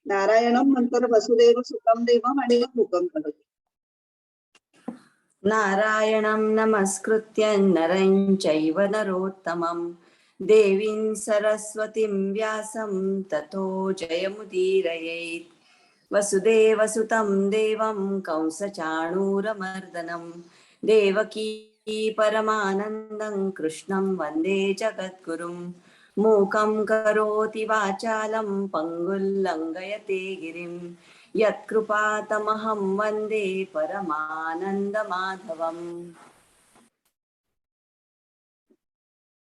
नारायणम नंतर वसुदेव सुतम देवम आणि मग मुकम करोति. नारायणं नमस्कृत्य नरं चैव नरोत्तमं देवीं सरस्वतीं व्यासं ततो जयमुदीरयेत्. वसुदेवसुतं देवं कंसचाणूरमर्दनं देवकी परमानन्दं कृष्णं वन्दे जगद्गुरुं. मूकं करोति वाचालं पङ्गुल्लङ्घयते गिरिं यत्कृपातमहं वन्दे परमानन्दमाधवम्.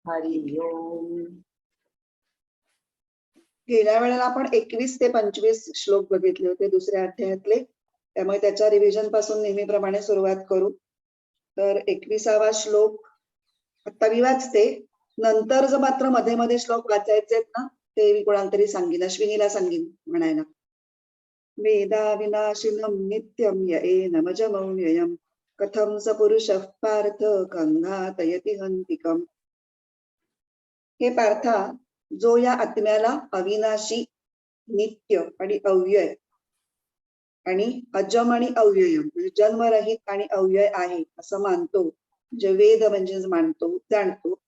हरि ओम. गेल्या वेळेला आपण 21 ते 25 श्लोक बघितले होते दुसऱ्या अध्यायातले, त्यामुळे त्याच्या रिव्हिजन पासून नेहमीप्रमाणे सुरुवात करू. तर 21वा श्लोक आता मी वाचते, नंतर जर मात्र मध्ये मध्ये श्लोक वाचायचे आहेत ना ते मी कोणाला तरी सांगेन, अश्विनीला सांगेन म्हणायला. वेदा विनाशिनम नित्यम येनमजमौव्ययम कथम स पुरुषः पार्थ कंघातयति हंतिकम. हे पार्था, जो या आत्म्याला अविनाशी, नित्य आणि अव्यय आणि अजम आणि अव्यय म्हणजे जन्मरहित आणि अव्यय आहे असं मानतो, जे वेद म्हणजे मानतो, जाणतो,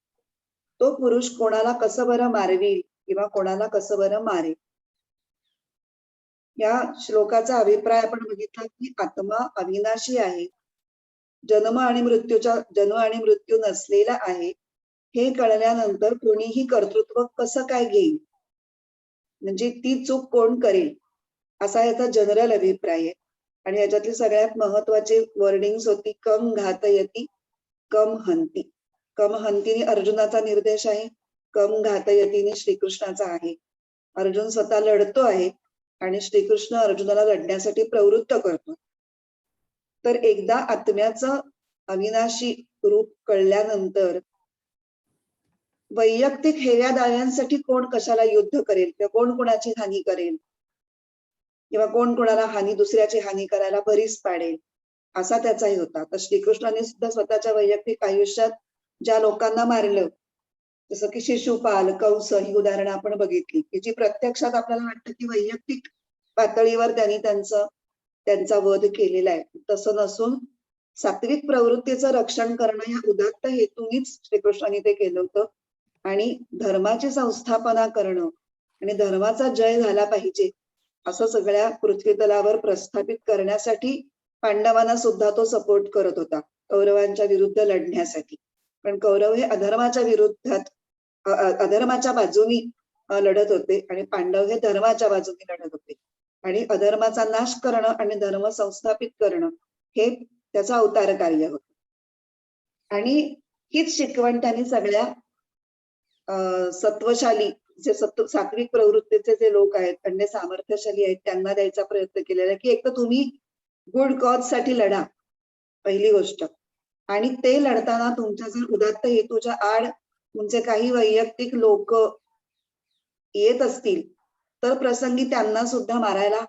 तो पुरुष कोणाला कसं बरं मारवी किंवा कोणाला कसं बरं मारे. या श्लोकाचा अभिप्राय आपण बघितला की आत्मा अविनाशी आहे, जन्म आणि मृत्यू नसलेला आहे. हे कळल्यानंतर कोणीही कर्तृत्व कसं काय घेईल, म्हणजे ती चूक कोण करेल, असा याचा जनरल अभिप्राय आहे. आणि याच्यातली सगळ्यात महत्वाची वर्डिंग्स होती कम घातयती कम हंती. कम हंतीने अर्जुनाचा निर्देश आहे, कम घातयतीने श्रीकृष्णाचा आहे. अर्जुन स्वतः लढतो आहे आणि श्रीकृष्ण अर्जुनाला लढण्यासाठी प्रवृत्त करतो. तर एकदा आत्म्याचं अविनाशी रूप कळल्यानंतर वैयक्तिक हेव्या दाव्यांसाठी कोण कशाला युद्ध करेल किंवा कोण कोणाची हानी करेल किंवा कोण कोणाला दुसऱ्याची हानी करायला भरीस पाडेल, असा त्याचाही होता. तर श्रीकृष्णाने सुद्धा स्वतःच्या वैयक्तिक आयुष्यात ज्या लोकांना मारलं, जसं की शिशुपाल, कंस ही उदाहरणं आपण बघितली, की जी प्रत्यक्षात आपल्याला वाटतं की वैयक्तिक पातळीवर त्यांनी त्यांचा वध केलेला आहे, तसं नसून सात्विक प्रवृत्तीचं रक्षण करणं या उदात्त हेतूनीच श्रीकृष्णाने ते केलं होतं. आणि धर्माची संस्थापना करणं आणि धर्माचा जय झाला पाहिजे असं सगळ्या पृथ्वी तलावर प्रस्थापित करण्यासाठी पांडवांना सुद्धा तो सपोर्ट करत होता, कौरवांच्या विरुद्ध लढण्यासाठी. पण कौरव हे अधर्माच्या बाजूनी लढत होते आणि पांडव हे धर्माच्या बाजूनी लढत होते. आणि अधर्माचा नाश करणं आणि धर्म संस्थापित करणं हे त्याचं अवतार कार्य होतं. आणि हीच शिकवण त्यांनी सगळ्या सत्वशाली, जे सात्विक प्रवृत्तीचे जे लोक आहेत, त्यांनी सामर्थ्यशाली आहेत, त्यांना द्यायचा प्रयत्न केलेला, की एक तर तुम्ही गुड कॉज साठी लढा, पहिली गोष्ट. आणि ते लढताना तुमच्या जर उदात्त हेतूच्या आड तुमचे काही वैयक्तिक लोक येत असतील तर प्रसंगी त्यांना सुद्धा मारायला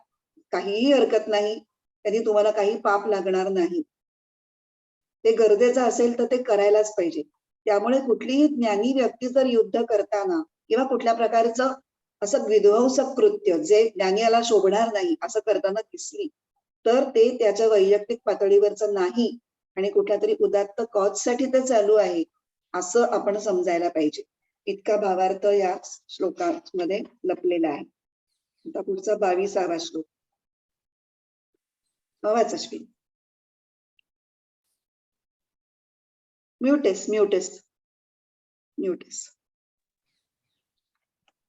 काहीही हरकत नाही, त्यांनी तुम्हाला काही पाप लागणार नाही. ते गरजेचं असेल तर ते करायलाच पाहिजे. त्यामुळे कुठलीही ज्ञानी व्यक्ती जर युद्ध करताना किंवा कुठल्या प्रकारचं असं विध्वंसक कृत्य जे ज्ञानीला शोभणार नाही असं करताना दिसली तर ते त्याच्या वैयक्तिक पातळीवरचं नाही आणि कुठल्या तरी उदात्त कॉज साठी ते चालू आहे असं आपण समजायला पाहिजे. इतका भावार्थ या श्लोकामध्ये लपलेला आहे. आता पुढचा 22वा श्लोक वाच अश्विनी. म्यूटेस.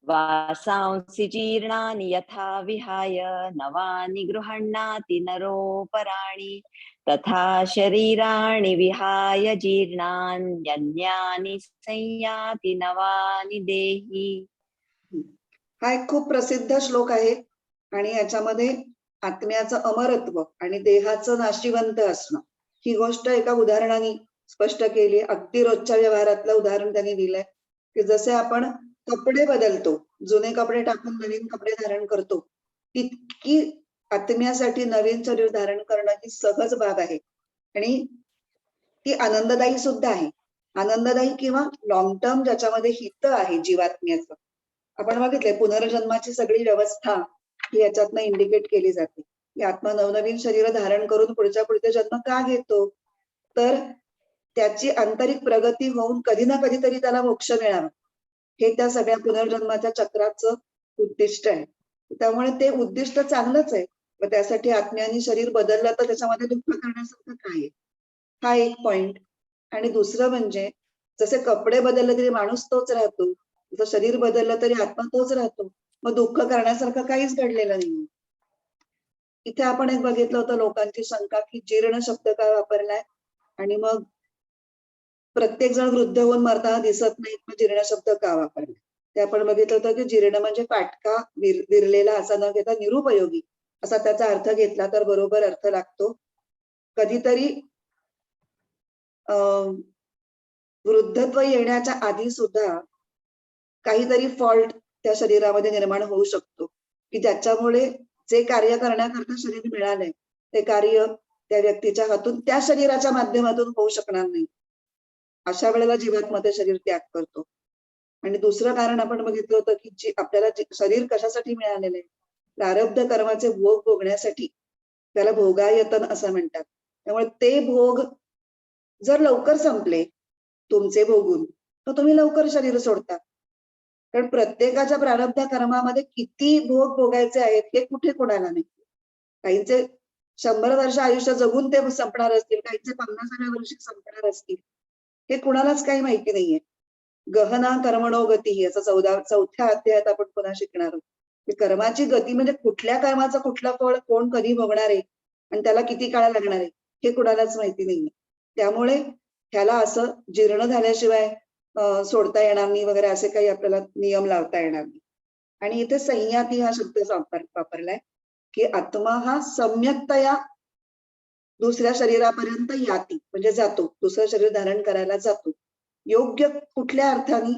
वासांसि जीर्णानि यथा विहाय नवानि गृह्णाति नरोपराणि तथा शरीराणि विहाय जीर्णान्यन्यानि संयाति नवानि देहि. हा एक खूप प्रसिद्ध श्लोक आहे आणि याच्यामध्ये आत्म्याचं अमरत्व आणि देहाचं नाशिवंत असणं ही गोष्ट एका उदाहरणाने स्पष्ट केली. अगदी रोजच्या व्यवहारातलं उदाहरण त्यांनी दिलंय की जसे आपण कपडे बदलतो, जुने कपडे टाकून नवीन कपडे धारण करतो, तितकी आत्म्यासाठी नवीन शरीर धारण करणं ही सहज बाब आहे आणि ती आनंददायी सुद्धा आहे. आनंददायी किंवा लॉंग टर्म ज्याच्यामध्ये हित आहे जीवात्म्याचं. आपण बघितलंय पुनर्जन्माची सगळी व्यवस्था ही याच्यातनं इंडिकेट केली जाते की आत्मा नवनवीन शरीर धारण करून पुढचे जन्म का घेतो, तर त्याची आंतरिक प्रगती होऊन कधी ना कधीतरी त्याला मोक्ष मिळावा, हे त्या सगळ्या पुनर्जन्माच्या चक्राचं उद्दिष्ट आहे. त्यामुळे ते उद्दिष्ट चांगलंच आहे. मग त्यासाठी आत्म्याने शरीर बदललं तर त्याच्यामध्ये दुःख करण्यासारखं काय आहे, हा एक पॉइंट. आणि दुसरं म्हणजे जसे कपडे बदलले तरी माणूस तोच राहतो, जसं शरीर बदललं तरी आत्मा तोच राहतो. मग दुःख करण्यासारखं काहीच घडलेलं नाही. इथे आपण एक बघितलं होतं लोकांची शंका की जीर्ण शब्द का वापरलाय, आणि मग प्रत्येक जण वृद्ध होऊन मरताना दिसत नाहीत, मग जीर्ण शब्द का वापरला. ते आपण बघितलं होतं की जीर्ण म्हणजे फाटका, विरलेला असा न घेता निरुपयोगी असा त्याचा अर्थ घेतला तर बरोबर अर्थ लागतो. कधीतरी वृद्धत्व येण्याच्या आधी सुद्धा काहीतरी फॉल्ट त्या शरीरामध्ये निर्माण होऊ शकतो की ज्याच्यामुळे जे कार्य करण्याकरता शरीर मिळालंय ते कार्य त्या व्यक्तीच्या हातून त्या शरीराच्या माध्यमातून होऊ शकणार नाही. अशा वेळेला जीवात्मा ते शरीर त्याग करतो. आणि दुसरं कारण आपण बघितलं होतं की आपल्याला शरीर कशासाठी मिळालेलं आहे, प्रारब्ध कर्माचे भोग भोगण्यासाठी. त्याला भोगायतन असं म्हणतात. त्यामुळे ते भोग जर लवकर संपले तुमचे भोगून, तर तुम्ही लवकर शरीर सोडता. कारण प्रत्येकाच्या प्रारब्ध कर्मामध्ये किती भोग भोगायचे आहेत हे कुठे कोणाला नाही. काहींचे 100 वर्ष आयुष्य जगून ते संपणार असतील, काहींचे 50व्या वर्षी संपणार असतील, हे कुणालाच काही माहिती नाहीये. गहना कर्मणो गती असं चौथ्या अध्यायात आपण पुन्हा शिकणार आहोत. की कर्माची गती म्हणजे कुठल्या कर्माचं कुठलं फळ कोण कधी भोगणार आहे आणि त्याला किती काळ लागणार आहे हे कुणालाच माहिती नाहीये. त्यामुळे ह्याला असं जीर्ण झाल्याशिवाय सोडता येणार नाही वगैरे असे काही आपल्याला नियम लावता येणार नाही. आणि इथे संयाती हा शब्द वापरलाय की आत्मा हा सम्यक्तया दुसऱ्या शरीरापर्यंत याती म्हणजे जातो, दुसरं शरीर धारण करायला जातो. योग्य कुठल्या अर्थाने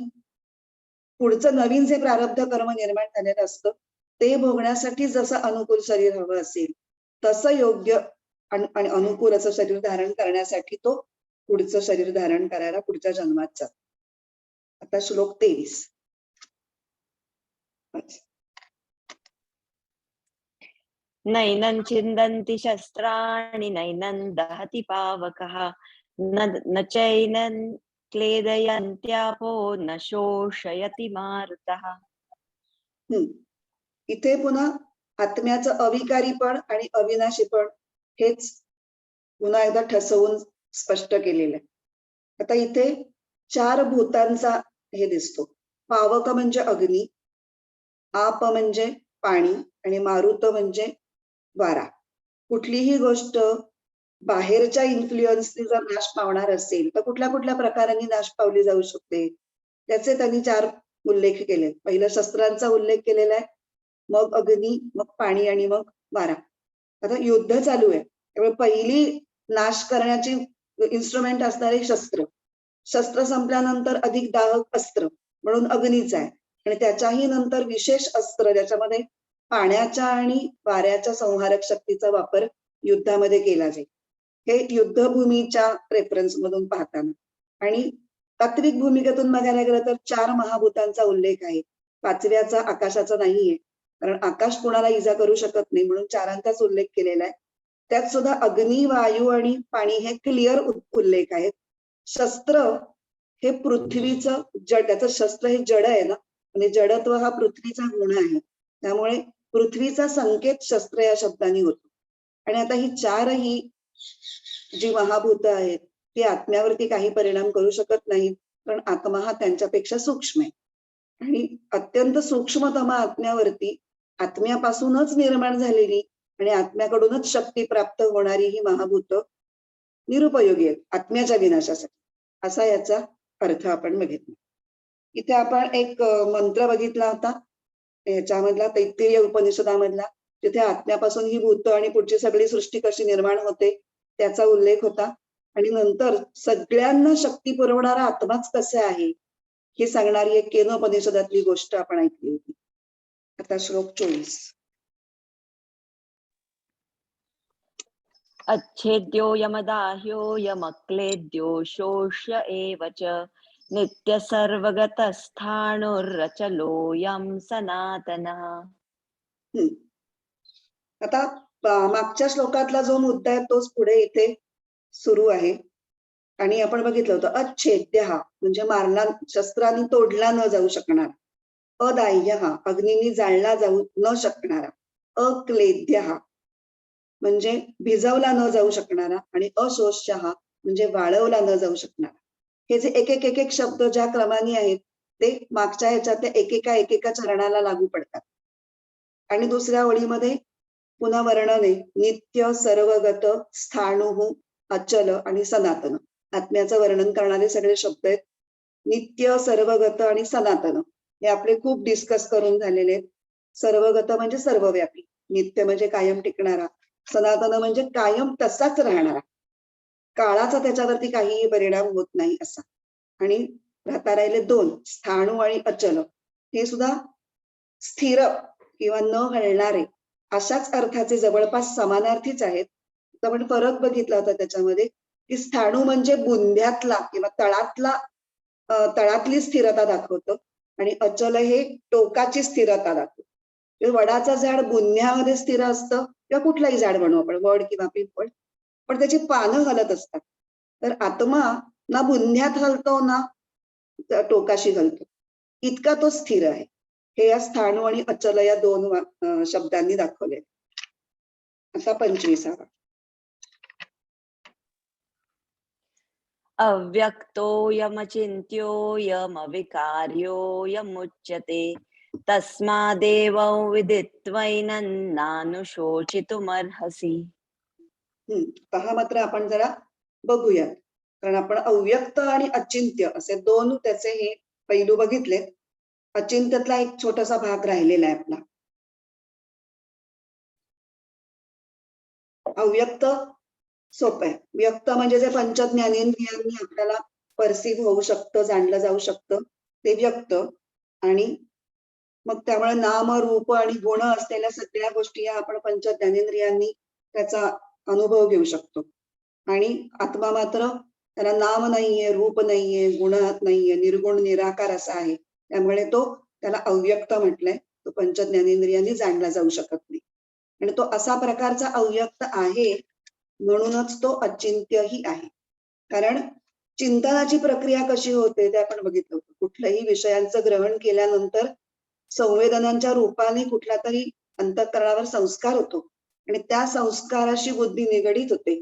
पुढचं नवीन जे प्रारब्ध कर्म निर्माण झालेलं असतं ते भोगण्यासाठी जसं अनुकूल शरीर हवं असेल तसं योग्य आणि अनुकूल असं शरीर धारण करण्यासाठी तो पुढचं शरीर धारण करायला पुढच्या जन्मात जातो. आता श्लोक 23. नैनं छिन्दन्ति शस्त्राणि नैनं दहति पावकः न चैनं क्लेदयन्त्यापो न शोषयति मारुतः. इथे पुन्हा आत्म्याचं अविकारीपण आणि अविनाशीपण हेच पुन्हा एकदा ठसवून स्पष्ट केलेलं आहे. आता इथे 4 भूतांचा हे दिसतो. पावक म्हणजे अग्नी, आप म्हणजे पाणी आणि मारुत म्हणजे वारा. कुठलीही गोष्ट बाहेरच्या इन्फ्लुएन्सने जर नाश पावणार असेल तर कुठल्या कुठल्या प्रकाराने नाश पावली जाऊ शकते त्याचे त्यांनी 4 उल्लेख केले. पहिलं शस्त्रांचा उल्लेख केलेला आहे, मग अग्नी, मग पाणी आणि मग वारा. आता युद्ध चालू आहे त्यामुळे पहिली नाश करण्याची इन्स्ट्रुमेंट असणारे शस्त्र. शस्त्र संपल्यानंतर अधिक दाहक अस्त्र म्हणून अग्नीच आहे आणि त्याच्याही नंतर विशेष अस्त्र ज्याच्यामध्ये पाण्याच्या आणि वाऱ्याच्या संहारक शक्तीचा वापर युद्धामध्ये केला जाईल. हे युद्धभूमीच्या रेफरन्स मधून पाहताना. आणि तात्विक भूमिकेतून बघायला गेलं तर 4 महाभूतांचा उल्लेख आहे. 5व्याचा आकाशाचा नाहीये, कारण आकाश कोणाला इजा करू शकत नाही म्हणून 4चाच उल्लेख केलेला आहे. त्यात सुद्धा अग्नी, वायू आणि पाणी हे क्लिअर उल्लेख आहेत. शस्त्र हे पृथ्वीचं जड, त्याचं शस्त्र हे जड आहे ना, म्हणजे जडत्व हा पृथ्वीचा गुण आहे. त्यामुळे पृथ्वीचा संकेत शस्त्र या शब्दाने होतो. आणि आता ही 4ही जी महाभूत आहेत ती आत्म्यावरती काही परिणाम करू शकत नाहीत, कारण आत्मा हा त्यांच्यापेक्षा सूक्ष्म आहे. आणि अत्यंत सूक्ष्मतम आत्म्यावरती आत्म्यापासूनच निर्माण झालेली आणि आत्म्याकडूनच शक्ती प्राप्त होणारी ही महाभूत निरुपयोगी आहेत आत्म्याच्या विनाशासाठी, असा याचा अर्थ आपण बघितला. इथे आपण एक मंत्र बघितला होता याच्यामधला, तैत्तिरीय उपनिषदामधला, जिथे आत्म्यापासून ही भूत आणि पुढची सगळी सृष्टी कशी निर्माण होते त्याचा उल्लेख होता. आणि नंतर सगळ्यांना शक्ती पुरवणारा आत्माच कसे आहे हे सांगणारी एक केनोपनिषदातली गोष्ट आपण ऐकली होती. आता श्लोक 24. अच्छेद्योऽयमदाह्योऽयमक्लेद्यो शोष्य एव च नित्य सर्वगतस्थाणुरचलोऽयं सनातनः. आता मागच्या श्लोकातला जो मुद्दा आहे तोच पुढे इथे सुरू आहे. आणि आपण बघितलं होतं अच्छेद्य म्हणजे मारला, शस्त्राने तोडला न जाऊ शकणारा. अदाह्य अग्नीने जाळला जाऊ न शकणारा. अक्लेद्य म्हणजे भिजवला न जाऊ शकणारा. आणि अशोष्य म्हणजे वाळवला न जाऊ शकणारा. हे जे एक एक एक एक शब्द ज्या क्रमाने आहेत ते मागच्या ह्याच्यात एकेका चरणाला लागू पडतात. आणि दुसऱ्या ओळीमध्ये पुन्हा वर्णन आहे. नित्य सर्वगत स्थाणु अचल आणि सनातन. आत्म्याचं वर्णन करणारे सगळे शब्द आहेत. नित्य सर्वगत आणि सनातन हे आपले खूप डिस्कस करून झालेले आहेत. सर्वगत म्हणजे सर्वव्यापी, नित्य म्हणजे कायम टिकणारा, सनातन म्हणजे कायम तसाच राहणारा, काळाचा त्याच्यावरती काहीही परिणाम होत नाही असा. आणि राहता राहिले दोन, स्थाणु आणि अचल, हे सुद्धा स्थिर किंवा न हलणारे अशाच अर्थाचे जवळपास समानार्थीच आहेत. पण फरक बघितला होता त्याच्यामध्ये की स्थाणु म्हणजे बुंध्यातला किंवा तळातली स्थिरता दाखवतं आणि अचल हे टोकाची स्थिरता दाखवतं. वडाचं झाड बुंध्यामध्ये स्थिर असतं किंवा कुठलंही झाड म्हणू आपण, वड किंवा पिंपळ, पण त्याची पानं हलत असतात. तर आत्मा ना बुंध्यात हलतो ना टोकाशी हलतो, इतका तो स्थिर आहे. हे या स्थाणु आणि अचल या दोन शब्दांनी दाखवले. आता 25वा. अव्यक्तोऽयमचिन्त्योऽयमविकार्योऽयमुच्यते तस्मादेवं विदित्वैनं नानुशोचितुमर्हसि. पहा मात्र आपण जरा बघूयात, कारण आपण अव्यक्त आणि अचिंत्य असे दोन त्याचे हे पैलू बघितले. अचिंत्यतला एक छोटासा भाग राहिलेला आहे आपला. अव्यक्त सोपं आहे. व्यक्त म्हणजे जे पंच ज्ञानेंद्रियांनी आपल्याला परसिव्ह होऊ शकतं, जाणलं जाऊ शकतं, ते व्यक्त. आणि मग त्यामुळे नाम रूप आणि गुण असलेल्या सगळ्या गोष्टी या आपण पंच ज्ञानेंद्रियांनी त्याचा अनुभव घेऊ शकतो. आणि आत्मा मात्र त्याला नाम नाहीये, रूप नाहीये, गुण नाहीये, निर्गुण निराकार असा आहे. त्यामुळे तो त्याला अव्यक्त म्हटलंय. तो पंच ज्ञानेंद्रियांनी जाणला जाऊ शकत नाही. आणि तो असा प्रकारचा अव्यक्त आहे म्हणूनच तो अचिंत्यही आहे. कारण चिंतनाची प्रक्रिया कशी होते ते आपण बघितलं होतं. कुठल्याही विषयांचं ग्रहण केल्यानंतर संवेदनांच्या रूपाने कुठला तरी अंतःकरणावर संस्कार होतो आणि त्या संस्काराशी बुद्धी निगडीत होते.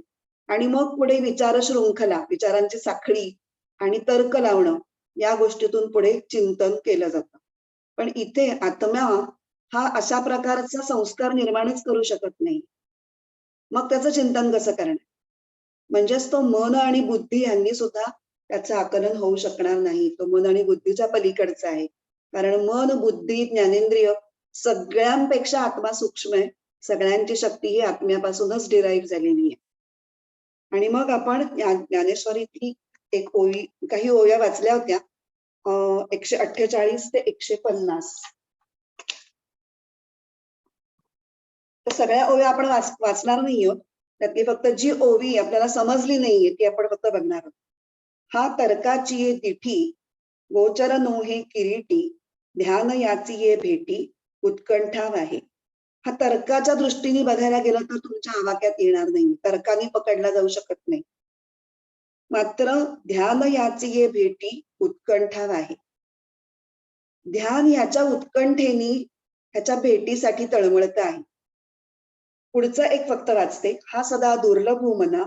आणि मग पुढे विचार शृंखला, विचारांची साखळी आणि तर्क लावणं, या गोष्टीतून पुढे चिंतन केलं जातं. पण इथे आत्मा हा अशा प्रकारचा संस्कार निर्माणच करू शकत नाही. मग त्याचं चिंतन कसं करणार? म्हणजेच तो मन आणि बुद्धी यांनी सुद्धा त्याचं आकलन होऊ शकणार नाही. तो मन आणि बुद्धीच्या पलीकडचा आहे. कारण मन, बुद्धी, ज्ञानेंद्रिय सगळ्यांपेक्षा आत्मा सूक्ष्म आहे. सगळ्यांची शक्ती ही आत्म्यापासूनच डिराईव्ह झालेली आहे. आणि मग आपण ज्ञानेश्वरीतली एक ओवी, काही ओव्या वाचल्या होत्या, 148 ते 150. तर सगळ्या ओव्या आपण वाचणार नाही आहोत. त्यातली फक्त जी ओवी आपल्याला समजली नाहीये ती आपण फक्त बघणार आहोत. हा तर्काची ये दिठी, गोचर नोहे किरीटी, ध्यान याची ये भेटी, उत्कंठा आहे. हा तर्काच्या दृष्टीने बघायला गेलं तर तुमच्या आवाक्यात येणार नाही, तर्काने पकडला जाऊ शकत नाही. मात्र ध्यान याची ये भेटी, उत्कंठा आहे. ध्यान याच्या उत्कंठेने ह्याच्या भेटीसाठी तळमळत आहे. पुढचं एक फक्त वाचते. हा सदा दुर्लभ मना,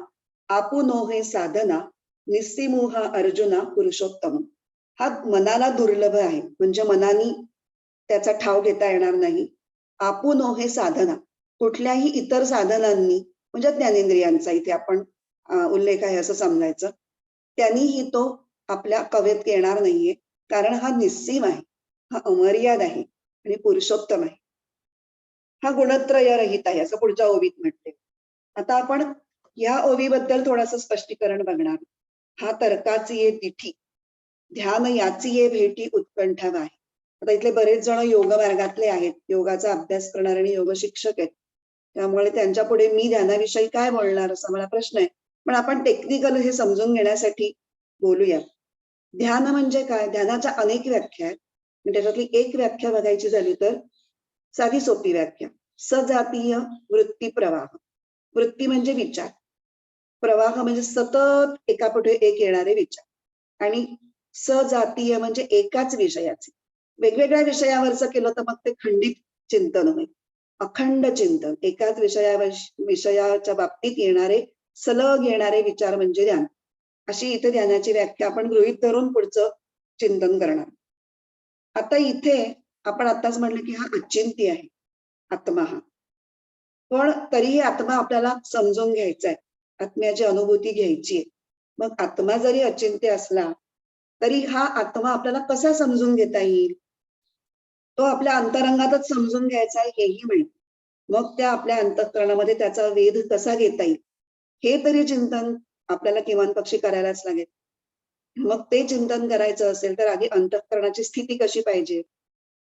आपुनो हे साधना, निस्सिमोह अर्जुना पुरुषोत्तम. हा मनाला दुर्लभ आहे, म्हणजे मनाने त्याचा ठाव घेता येणार नाही. आपुनो हे साधना, कुठल्याही इतर साधनांनी, म्हणजे ज्ञानेंद्रियांचा इथे आपण उल्लेख आहे असं समजायचं, त्यांनीही तो आपल्या कवेत येणार नाहीये. कारण हा निस्सीम आहे, हा अमर्याद आहे आणि पुरुषोत्तम आहे. हा गुणत्रय रहित आहे असं पुढच्या ओवीत म्हटले. आता आपण या ओवीबद्दल थोडंसं स्पष्टीकरण बघणार. हा तर्काची ये दिठी, ध्यान याची ये भेटी, उत्कंठा आहे. आता इथले बरेच जण योग मार्गातले आहेत, योगाचा अभ्यास करणारे आणि योग शिक्षक आहेत. त्यामुळे त्यांच्या पुढे मी ध्यानाविषयी काय बोलणार असा मला प्रश्न आहे. पण आपण टेक्निकल हे समजून घेण्यासाठी बोलूया. ध्यान म्हणजे काय? ध्यानाच्या अनेक व्याख्या आहेत. त्याच्यातली एक व्याख्या बघायची झाली तर साधी सोपी व्याख्या, सजातीय वृत्ती प्रवाह. वृत्ती म्हणजे विचार, प्रवाह म्हणजे सतत एकापुढे एक येणारे विचार, आणि सजातीय म्हणजे एकाच विषयाचे. वेगवेगळ्या विषयावरचं केलं तर मग ते खंडित चिंतन होईल. अखंड चिंतन, एकाच विषयाच्या बाबतीत येणारे सलग येणारे विचार म्हणजे ध्यान. अशी इथे ध्यानाची व्याख्या आपण गृहीत धरून पुढचं चिंतन करणार. आता इथे आपण आताच म्हणलं की हा अचिंत्य आहे आत्मा हा, पण तरीही आत्मा आपल्याला समजून घ्यायचा आहे, आत्म्याची अनुभूती घ्यायची आहे. मग आत्मा जरी अचिंत्य असला तरी हा आत्मा आपल्याला कसा समजून घेता येईल, तो आपल्या अंतरंगातच समजून घ्यायचा आहे हेही मिळेल. मग त्या आपल्या अंतःकरणामध्ये त्याचा वेध कसा घेता येईल हे तरी चिंतन आपल्याला किमान पक्षी करायलाच लागेल. मग ते चिंतन करायचं असेल तर आधी अंतःकरणाची स्थिती कशी पाहिजे,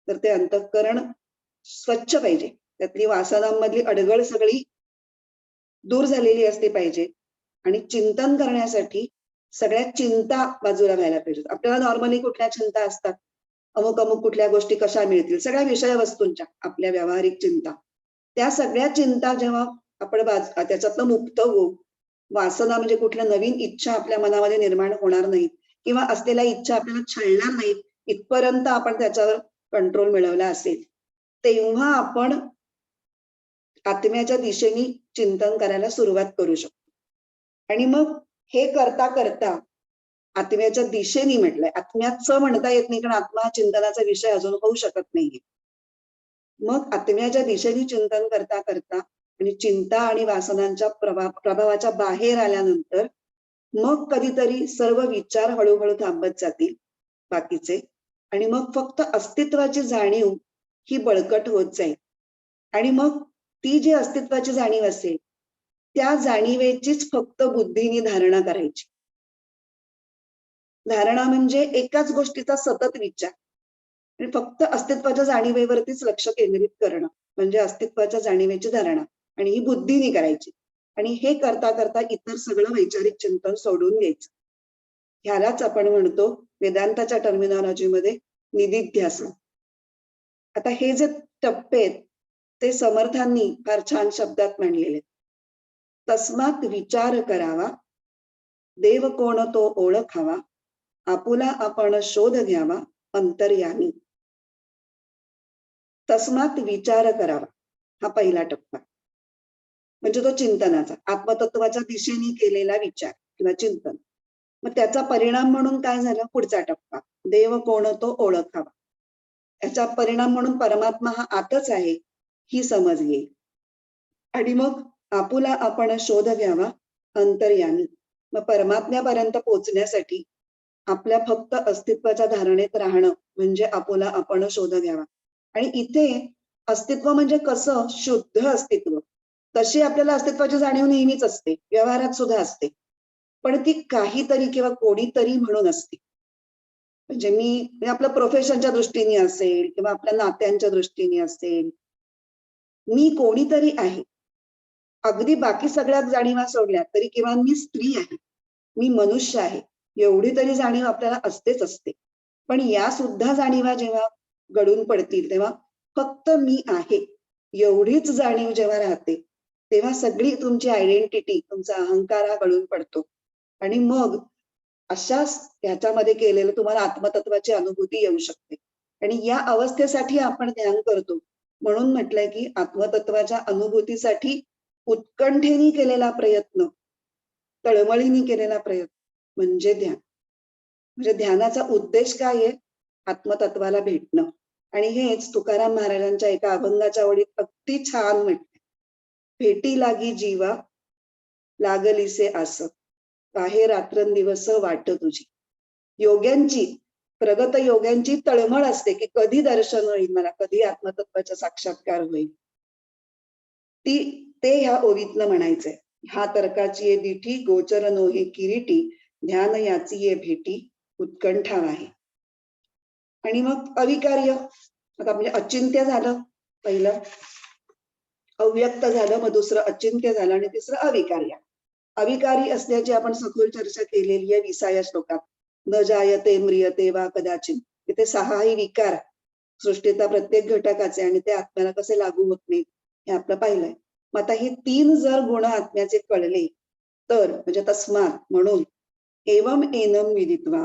तर ते अंतःकरण स्वच्छ पाहिजे, त्यातली वासनांमधली अडगळ सगळी दूर झालेली असली पाहिजे. आणि चिंतन करण्यासाठी सगळ्या चिंता बाजूला व्हायला पाहिजेत. आपल्याला नॉर्मली कुठल्या चिंता असतात, अमुक अमुक कुठल्या गोष्टी कशा मिळतील, सगळ्या विषय वस्तूंच्या आपल्या व्यावहारिक चिंता, त्या सगळ्या चिंता जेव्हा आपण त्याच्यातनं मुक्त होऊ, वासना म्हणजे कुठल्या नवीन इच्छा आपल्या मनामध्ये निर्माण होणार नाहीत किंवा असलेल्या इच्छा आपल्याला छळणार नाहीत, इथपर्यंत आपण त्याच्यावर कंट्रोल मिळवला असेल, तेव्हा आपण आत्म्याच्या दिशेने चिंतन करायला सुरुवात करू शकतो. आणि मग हे करता करता आत्म्याच्या दिशेने म्हटलंय, आत्म्याचं म्हणता येत नाही कारण आत्मा चिंतनाचा विषय अजून होऊ शकत नाहीये. मग आत्म्याच्या दिशेने चिंतन करता करता आणि चिंता आणि वासनांच्या प्रभावाच्या बाहेर आल्यानंतर मग कधीतरी सर्व विचार हळूहळू थांबत जातील बाकीचे, आणि मग फक्त अस्तित्वाची जाणीव ही बळकट होत जाईल. आणि मग ती जी अस्तित्वाची जाणीव असेल त्या जाणीवेचीच फक्त बुद्धीने धारणा करायची. धारणा म्हणजे एकाच गोष्टीचा सतत विचार आणि फक्त अस्तित्वाच्या जाणीवेवरतीच लक्ष केंद्रित करणं म्हणजे अस्तित्वाच्या जाणीवेची धारणा, आणि ही बुद्धीने करायची. आणि हे करता करता इतर सगळं वैचारिक चिंतन सोडून द्यायचं. ह्यालाच आपण म्हणतो वेदांताच्या टर्मिनॉलॉजीमध्ये निदिध्यासन. आता हे जे टप्पे आहेत ते समर्थांनी फार छान शब्दात मांडलेले. तस्मात विचार करावा, देव कोण तो ओळखावा, आपुला आपण शोध घ्यावा अंतर्यामी. तस्मात विचार करावा हा पहिला टप्पा, म्हणजे तो चिंतनाचा, आत्मतत्वाच्या दिशेने केलेला विचार किंवा चिंतन. मग त्याचा परिणाम म्हणून काय झालं, पुढचा टप्पा, देव कोण तो ओळखावा. याचा परिणाम म्हणून परमात्मा हा आतच आहे ही समज येईल. आणि मग आपुला आपण शोध घ्यावा अंतर्यामी. मग परमात्म्यापर्यंत पोहोचण्यासाठी आपल्या फक्त अस्तित्वाच्या धारणेत राहणं म्हणजे आपुला आपण शोध घ्यावा. आणि इथे अस्तित्व म्हणजे कसं, शुद्ध अस्तित्व. तशी आपल्याला अस्तित्वाची जाणीव नेहमीच असते, व्यवहारात सुद्धा असते, पण ती काहीतरी किंवा कोणीतरी म्हणून असते. म्हणजे मी आपल्या प्रोफेशनच्या दृष्टीने असेल किंवा आपल्या नात्यांच्या दृष्टीने असेल, मी कोणीतरी आहे. अगदी बाकी सगळ्या जाणीवा सोडल्या तरी किंवा मी स्त्री आहे, मी मनुष्य आहे, एवढी तरी जाणीव आपल्याला असतेच असते. पण या सुद्धा जाणीवा जेव्हा गळून पडतील तेव्हा फक्त मी आहे एवढीच जाणीव जेव्हा राहते तेव्हा सगळी तुमची आयडेंटिटी, तुमचा अहंकार हा गळून पडतो. आणि मग अशा ह्याच्यामध्ये केलेलं तुम्हाला आत्मतत्वाची अनुभूती येऊ शकते. आणि या अवस्थेसाठी आपण ध्यान करतो. म्हणून म्हटलंय की आत्मतत्वाच्या अनुभूतीसाठी उत्कंठेने केलेला प्रयत्न, तळमळीने केलेला प्रयत्न म्हणजे ध्यान. म्हणजे ध्यानाचा उद्देश काय आहे, आत्मतत्वाला भेटणं. आणि हेच तुकाराम महाराजांच्या एका अभंगाच्या ओळीत अगदी छान म्हटलं, भेटी लागी जीवा लागलीसे आस, काहे रात्रंदिवस वाट तुझी. योग्यांची, प्रगत योग्यांची तळमळ असते की कधी दर्शन होईल मला, कधी आत्मतत्वाचा साक्षात्कार होईल. ते ह्या ओवीतनं म्हणायचंय. हा तर्काची ये दिठी, गोचर नोहे किरीटी, ध्यान याची ये भेटी, उत्कंठा आहे. आणि मग अविकार्य, आता म्हणजे अचिंत्य झालं पहिलं, अव्यक्त झालं, मग दुसरं अचिंत्य झालं आणि तिसरं अविकार्य. अविकारी असल्याची आपण सखोल चर्चा केलेली आहे 20व्या श्लोकात. न जायते म्रियते वा कदाचित. तिथे 6ही विकार सृष्टीचा प्रत्येक घटकाचे आणि ते आत्म्याला कसे लागू होत नाहीत हे आपलं पाहिलंय. मग आता हे 3 जर गुण आत्म्याचे कळले तर म्हणजे तस्मात म्हणून एवम एनम विदित्वा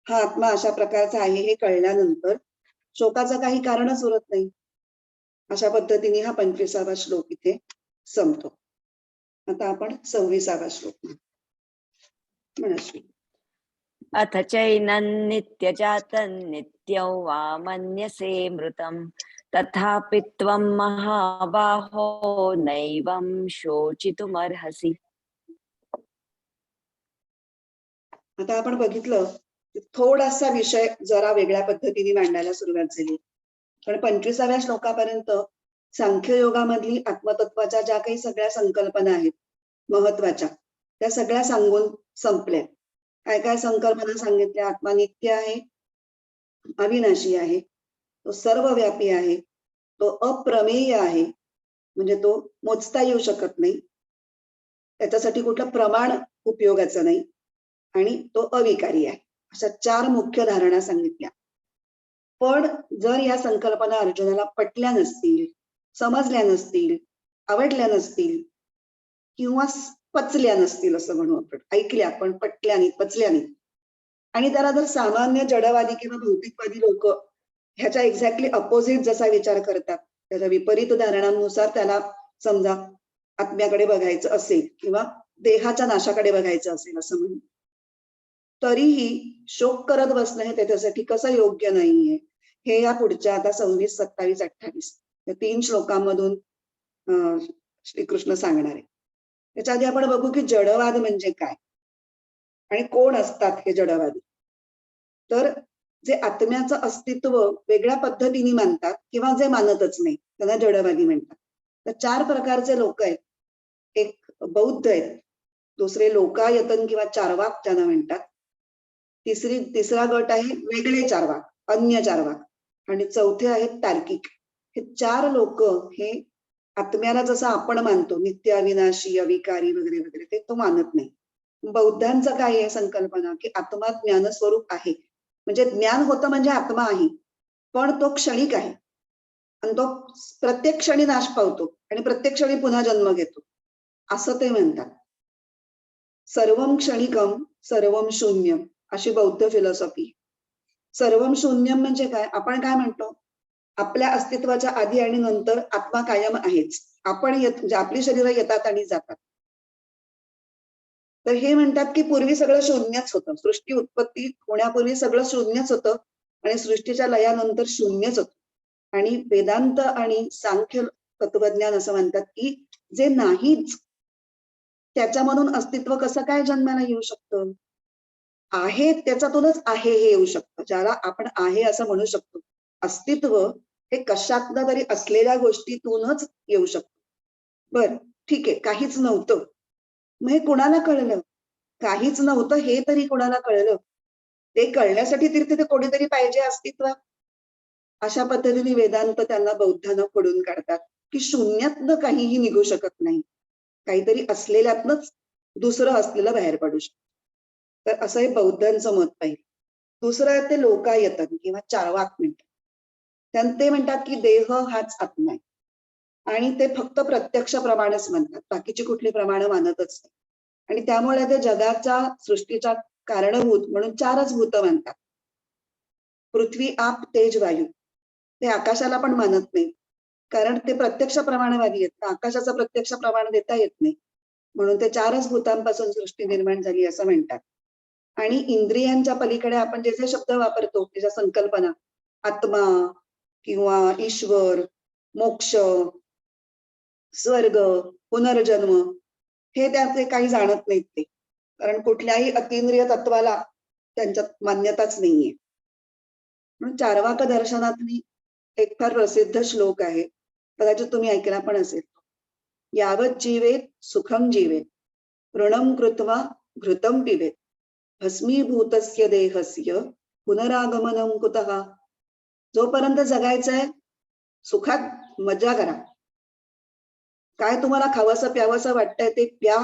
हा आत्मा अशा प्रकारचा आहे हे कळल्यानंतर शोकाचं काही कारणच उरत नाही. अशा पद्धतीने हा 25वा श्लोक इथे संपतो. आता आपण 26वा श्लोक म्हणू. अथ चैनं नित्यजातं नित्यं वा मन्यसे मृतं तथापि त्वं महाबाहो नैवं शोचितुमर्हसि. आता आपण बघितलं की थोडासा विषय जरा वेगळ्या पद्धतीने मांडायला सुरुवात झाली. पण 25व्या श्लोकापर्यंत सांख्ययोगामधली आत्मतत्वाच्या ज्या काही सगळ्या संकल्पना आहेत महत्वाच्या त्या सगळ्या सांगून संपल्या. काय काय संकल्पना सांगितल्या? आत्मा नित्य आहे, अविनाशी आहे, तो सर्वव्यापी आहे, तो अप्रमेय आहे, म्हणजे तो मोजता येऊ शकत नाही, त्याच्यासाठी कुठलं प्रमाण उपयोगाचं नाही, आणि तो अविकारी आहे. अशा 4 मुख्य धारणा सांगितल्या. पण जर या संकल्पना अर्जुनाला पटल्या नसतील, समजल्या नसतील, आवडल्या नसतील किंवा पचल्या नसतील असं म्हणू आपण, ऐकल्या पण पटल्या नाही, पचल्या नाही, आणि त्याला जर सामान्य जडवादी किंवा भौतिकवादी लोक ह्याच्या एक्झॅक्टली अपोजिट जसा विचार करतात, त्याच्या विपरीत धारणांनुसार त्याला समजा आत्म्याकडे बघायचं असेल किंवा देहाच्या नाशाकडे बघायचं असेल असं म्हणून, तरीही शोक करत बसणं हे त्याच्यासाठी कसं योग्य नाहीये हे या पुढच्या आता 26, 27, 28 या 3 श्लोकांमधून श्रीकृष्ण सांगणार आहे. त्याच्या आधी आपण बघू की जडवाद म्हणजे काय आणि कोण असतात हे जडवादी. तर जे आत्म्याचं अस्तित्व वेगळ्या पद्धतीने मानतात किंवा जे मानतच नाही त्यांना जडवादी म्हणतात. तर 4 प्रकारचे लोक आहेत. एक बौद्ध आहेत, दुसरे लोकायतन किंवा चार्वाक ज्यांना म्हणतात, तिसरा गट आहे वेगळे चार्वाक, अन्य चार्वाक, आणि चौथे आहेत तार्किक. हे 4 लोक हे आत्म्याला जसं आपण मानतो नित्य अविनाशी अविकारी वगैरे वगैरे ते तो मानत नाही. बौद्धांचं काय आहे संकल्पना की आत्मा ज्ञान स्वरूप आहे, म्हणजे ज्ञान होतं म्हणजे आत्मा आहे, पण तो क्षणिक आहे आणि तो प्रत्येक क्षणी नाश पावतो आणि प्रत्येक क्षणी पुन्हा जन्म घेतो असं ते म्हणतात. सर्वम क्षणिकम सर्वम शून्यम अशी बौद्ध फिलॉसॉफी. सर्वम शून्यम म्हणजे काय? आपण काय म्हणतो, आपल्या अस्तित्वाच्या आधी आणि नंतर आत्मा कायम आहेच. आपण म्हणजे आपली शरीरं येतात आणि जातात. तर हे म्हणतात की पूर्वी सगळं शून्यच होतं, सृष्टी उत्पत्ती होण्यापूर्वी सगळं शून्यच होतं आणि सृष्टीच्या लयानंतर शून्यच होतं. आणि वेदांत आणि सांख्य तत्वज्ञान असं म्हणतात की जे नाहीच त्याच्यामधून अस्तित्व कसं काय जन्माला येऊ शकतं? आहे त्याच्यातूनच आहे हे येऊ शकतं, ज्याला आपण आहे असं म्हणू शकतो. अस्तित्व हे कशातनं तरी असलेल्या गोष्टीतूनच येऊ शकतं. बर, ठीक आहे, काहीच नव्हतं, मग हे कुणाला कळलं? काहीच नव्हतं हे तरी कुणाला कळलं? ते कळण्यासाठी तिथे कोणीतरी पाहिजे अस्तित्वात. अशा पद्धतीने वेदांत त्यांना बौद्धांना फोडून काढतात की शून्यातनं काहीही निघू शकत नाही, काहीतरी असलेल्यातनच दुसरं असलेलं बाहेर पडू शकतं. तर असं हे बौद्धांचं मत पाहिजे. दुसरं आहे ते लोकायतन किंवा चार्वाक म्हणतात. ते म्हणतात की देह हाच आत्मा आहे आणि ते फक्त प्रत्यक्ष प्रमाणच म्हणतात, बाकीची कुठली प्रमाणं मानतच नाही. आणि त्यामुळे ते जगाच्या सृष्टीच्या कारणभूत म्हणून 4च भूत मानतात, पृथ्वी आप तेज वायू. ते आकाशाला पण मानत नाही, कारण ते प्रत्यक्ष प्रमाणवादी आहेत, आकाशाचं प्रत्यक्ष प्रमाण देता येत नाही, म्हणून ते 4च भूतांपासून सृष्टी निर्माण झाली असं म्हणतात. आणि इंद्रियांच्या पलीकडे आपण जे जे शब्द वापरतो त्याच्या संकल्पना, आत्मा किंवा ईश्वर, मोक्ष, स्वर्ग, पुनर्जन्म, हे त्याचे काही जाणत नाहीत ते, कारण कुठल्याही अतिंद्रिय तत्वाला त्यांच्यात मान्यताच नाहीये. म्हणून चार्वाक दर्शनातली एक फार प्रसिद्ध श्लोक आहे, कदाचित तुम्ही ऐकला पण असेल. यावत जीवेत सुखम जीवेत ऋणम कृत्वा घृतम पिबेत भस्मीभूतस्य देहस्य पुनरागमनम कुतः. जोपर्यंत जगायचंय सुखात मजा करा, काय तुम्हाला खावंसं प्यावंसं वाटतंय ते प्या,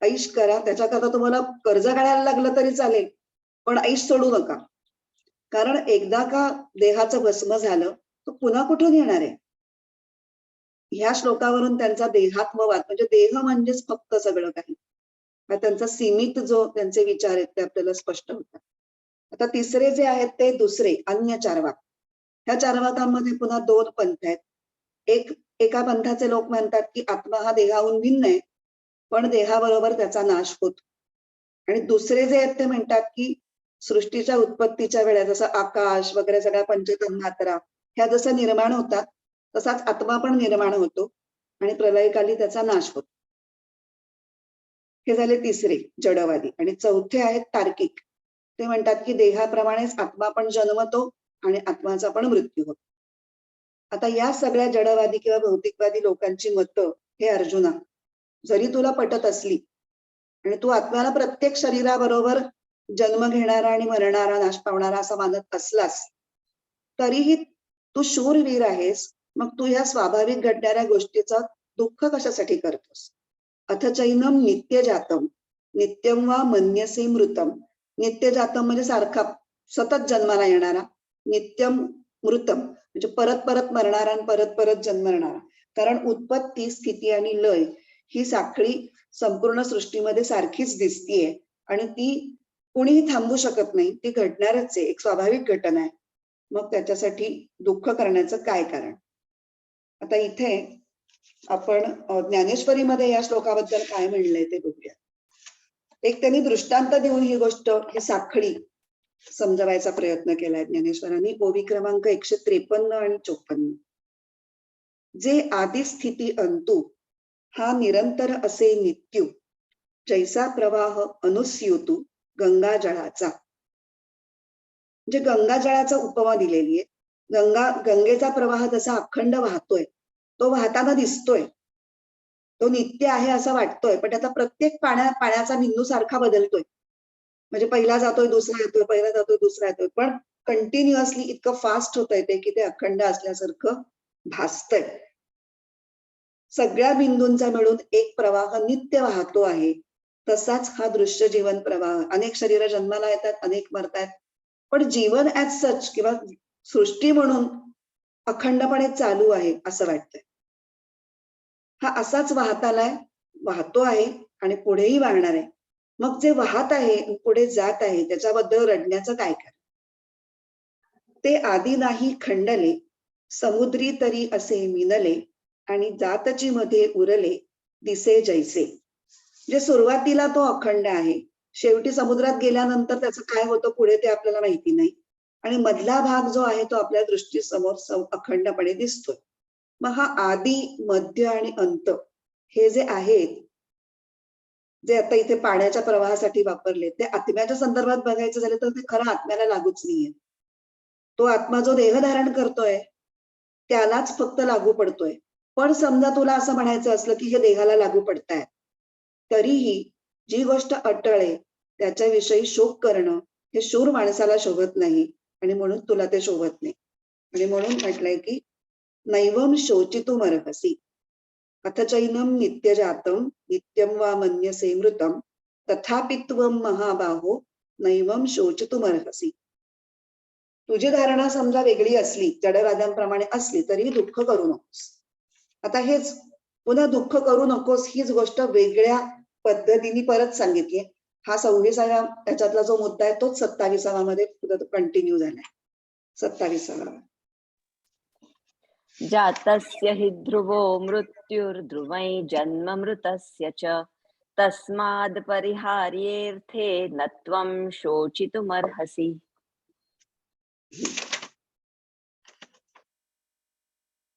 ऐश करा. त्याच्याकरता तुम्हाला कर्ज काढायला लागलं तरी चालेल, पण ऐश सोडू नका, कारण एकदा का देहाचं भस्म झालं तर पुन्हा कुठून येणार आहे? ह्या श्लोकावरून त्यांचा देहात्मवाद म्हणजे देह म्हणजेच फक्त सगळं काही, हा त्यांचा सीमित जो त्यांचे विचार आहेत ते आपल्याला स्पष्ट होतात. आता तिसरे जे आहेत ते दुसरे अन्य चारवाक. ह्या चारवाकांमध्ये पुन्हा दोन पंथ आहेत. एका पंथाचे लोक म्हणतात की आत्मा हा देहाहून भिन्न आहे, पण देहाबरोबर त्याचा नाश होतो. आणि दुसरे जे आहेत ते म्हणतात की सृष्टीच्या उत्पत्तीच्या वेळेस जसं आकाश वगैरे सगळ्या पंचतन्मात्रा ह्या जसं निर्माण होतात तसाच आत्मा पण निर्माण होतो आणि प्रलयकाली त्याचा नाश होतो. हे झाले तिसरे जडवादी. आणि चौथे आहेत तार्किक. ते म्हणतात की देहाप्रमाणेच आत्मा पण जन्मतो आणि आत्माचा पण मृत्यू होतो. आता या सगळ्या जडवादी किंवा भौतिकवादी लोकांची मतं हे अर्जुना जरी तुला पटत असली आणि तू आत्म्याला प्रत्येक शरीराबरोबर जन्म घेणारा आणि मरणारा नाश पावणारा असा मानत असलास तरीही तू शूरवीर आहेस. मग तू ह्या स्वाभाविक घडणाऱ्या गोष्टीचं दुःख कशासाठी करतोस? अथ चैनम नित्य जातम नित्यम वा मन्यसे मृतम. नित्य जातम म्हणजे सारखा सतत जन्माला येणारा, नित्यम मृतम म्हणजे परत परत मरणारा आणि परत परत जन्मणारा. कारण उत्पत्ती स्थिती आणि लय ही साखळी संपूर्ण सृष्टीमध्ये सारखीच दिसतीये आणि ती कुणीही थांबवू शकत नाही, ती घडणारच आहे, एक स्वाभाविक घटना आहे. मग त्याच्यासाठी दुःख करण्याचं काय कारण? आता इथे आपण ज्ञानेश्वरीमध्ये या श्लोकाबद्दल काय म्हणलंय ते बघूया. एक त्यांनी दृष्टांत देऊन ही गोष्ट ही साखळी समजवायचा प्रयत्न केलाय ज्ञानेश्वरांनी. ओवी क्रमांक 153 आणि 54. जे आदि स्थिती अंतू हा निरंतर असे नित्यू जैसा प्रवाह अनुस्यूतू गंगा जळाचा. म्हणजे गंगा जळाचा उपमा दिलेली आहे. गंगेचा प्रवाह जसा अखंड वाहतोय, तो वाहताना दिसतोय, तो नित्य आहे असं वाटतोय, पण त्याचा प्रत्येक पाण्याचा बिंदू सारखा बदलतोय. म्हणजे पहिला जातोय दुसरा येतोय, पहिला जातोय दुसरा येतोय, पण कंटिन्युअसली इतकं फास्ट होतंय ते की ते अखंड असल्यासारखं भासतंय. सगळ्या बिंदूंचा मिळून एक प्रवाह नित्य वाहतो आहे. तसाच हा दृश्य जीवन प्रवाह. अनेक शरीर जन्माला येतात, अनेक मरतात, पण जीवन ऍज सच किंवा सृष्टी म्हणून अखंडपणे चालू आहे असं वाटतंय. हा असाच वाहतो आहे आणि पुढेही वाहणार आहे. मग जे वाहत आहे पुढे जात आहे त्याच्याबद्दल रडण्याचं काय कारण? ते आधी नाही खंडले समुद्री तरी असे मिनले आणि जातची मध्ये उरले दिसे जैसे. जे सुरुवातीला तो अखंड आहे, शेवटी समुद्रात गेल्यानंतर त्याचं काय होतं पुढे ते आपल्याला माहिती नाही, आणि मधला भाग जो आहे तो आपल्या दृष्टीसमोर अखंडपणे दिसतोय. मग हा आदी मध्य आणि अंत हे जे आहेत, जे आता इथे पाण्याच्या प्रवाहासाठी वापरले, ते आत्म्याच्या संदर्भात बघायचं झालं तर ते खरं आत्म्याला लागूच नाहीये. तो आत्मा जो देह धारण करतोय त्यालाच फक्त लागू पडतोय. पण समजा तुला असं म्हणायचं असलं की हे देहाला लागू पडतायत, तरीही जी गोष्ट अटळ आहे त्याच्याविषयी शोक करणं हे शूर माणसाला शोभत नाही आणि म्हणून तुला ते शोभत नाही. आणि म्हणून म्हटलंय की नैवम शोचितुम अर्हसि अथ चैनम नित्य जातम नित्यम वा मन्यसे मृतम तथापि त्वं महाबाहो नैवम शोचितुम अर्हसि. तुझी धारणा समजा वेगळी असली, जडवाद्यांप्रमाणे असली, तरी दुःख करू नकोस. आता हेच पुन्हा दुःख करू नकोस हीच गोष्ट वेगळ्या पद्धतीने परत सांगितली. हा 26व्या त्याच्यातला जो मुद्दा आहे तोच 27व्या मध्ये कंटिन्यू झालाय. 27व्या. जातस्य हि ध्रुवो मृत्युर्ध्रुवै जन्म मृतस्य च तस्माद् परिहार्येऽर्थे न त्वं शोचितुमर्हसि.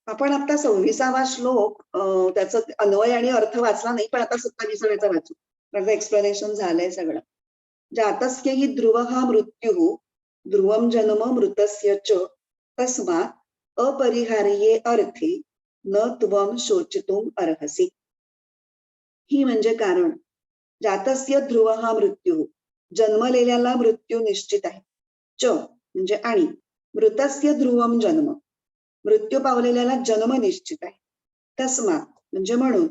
आपण आता 26वा श्लोक त्याचा अन्वय आणि अर्थ वाचला नाही, पण आता 27व्याचा वाचू. त्याचं एक्सप्लेनेशन झालंय सगळं. जातस्य हि ध्रुवः मृत्युः ध्रुवं जन्म मृतस्य च तस्मात् अपरिहार्ये अर्थे न त्वं शोचितुम अर्हसि. ही म्हणजे कारण. जातस्य ध्रुवः मृत्युः जन्मलेल्याला मृत्यू निश्चित आहे. च म्हणजे आणि मृतस्य ध्रुवम जन्म मृत्यू पावलेल्याला जन्म निश्चित आहे. तस्मात म्हणजे म्हणून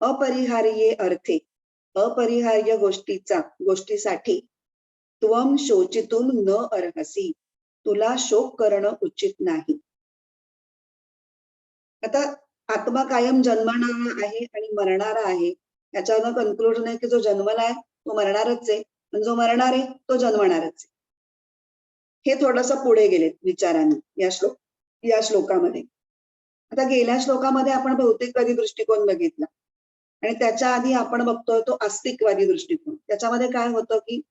अपरिहार्ये अर्थे अपरिहार्य गोष्टीसाठी त्वं शोचितुम न अर्हसि तुला शोक करणं उचित नाही. आता आत्मा कायम जन्मणारा आहे आणि मरणारा आहे. याच्यावरनं कन्क्लुजन आहे की जो जन्मलाय तो मरणारच आहे आणि जो मरणार आहे तो जन्मणारच आहे. हे थोडस पुढे गेले विचाराने या श्लोकामध्ये. आता गेल्या श्लोकामध्ये आपण भौतिकवादी दृष्टिकोन बघितला आणि त्याच्या आधी आपण बघतोय तो आस्तिकवादी दृष्टिकोन. त्याच्यामध्ये काय होतं की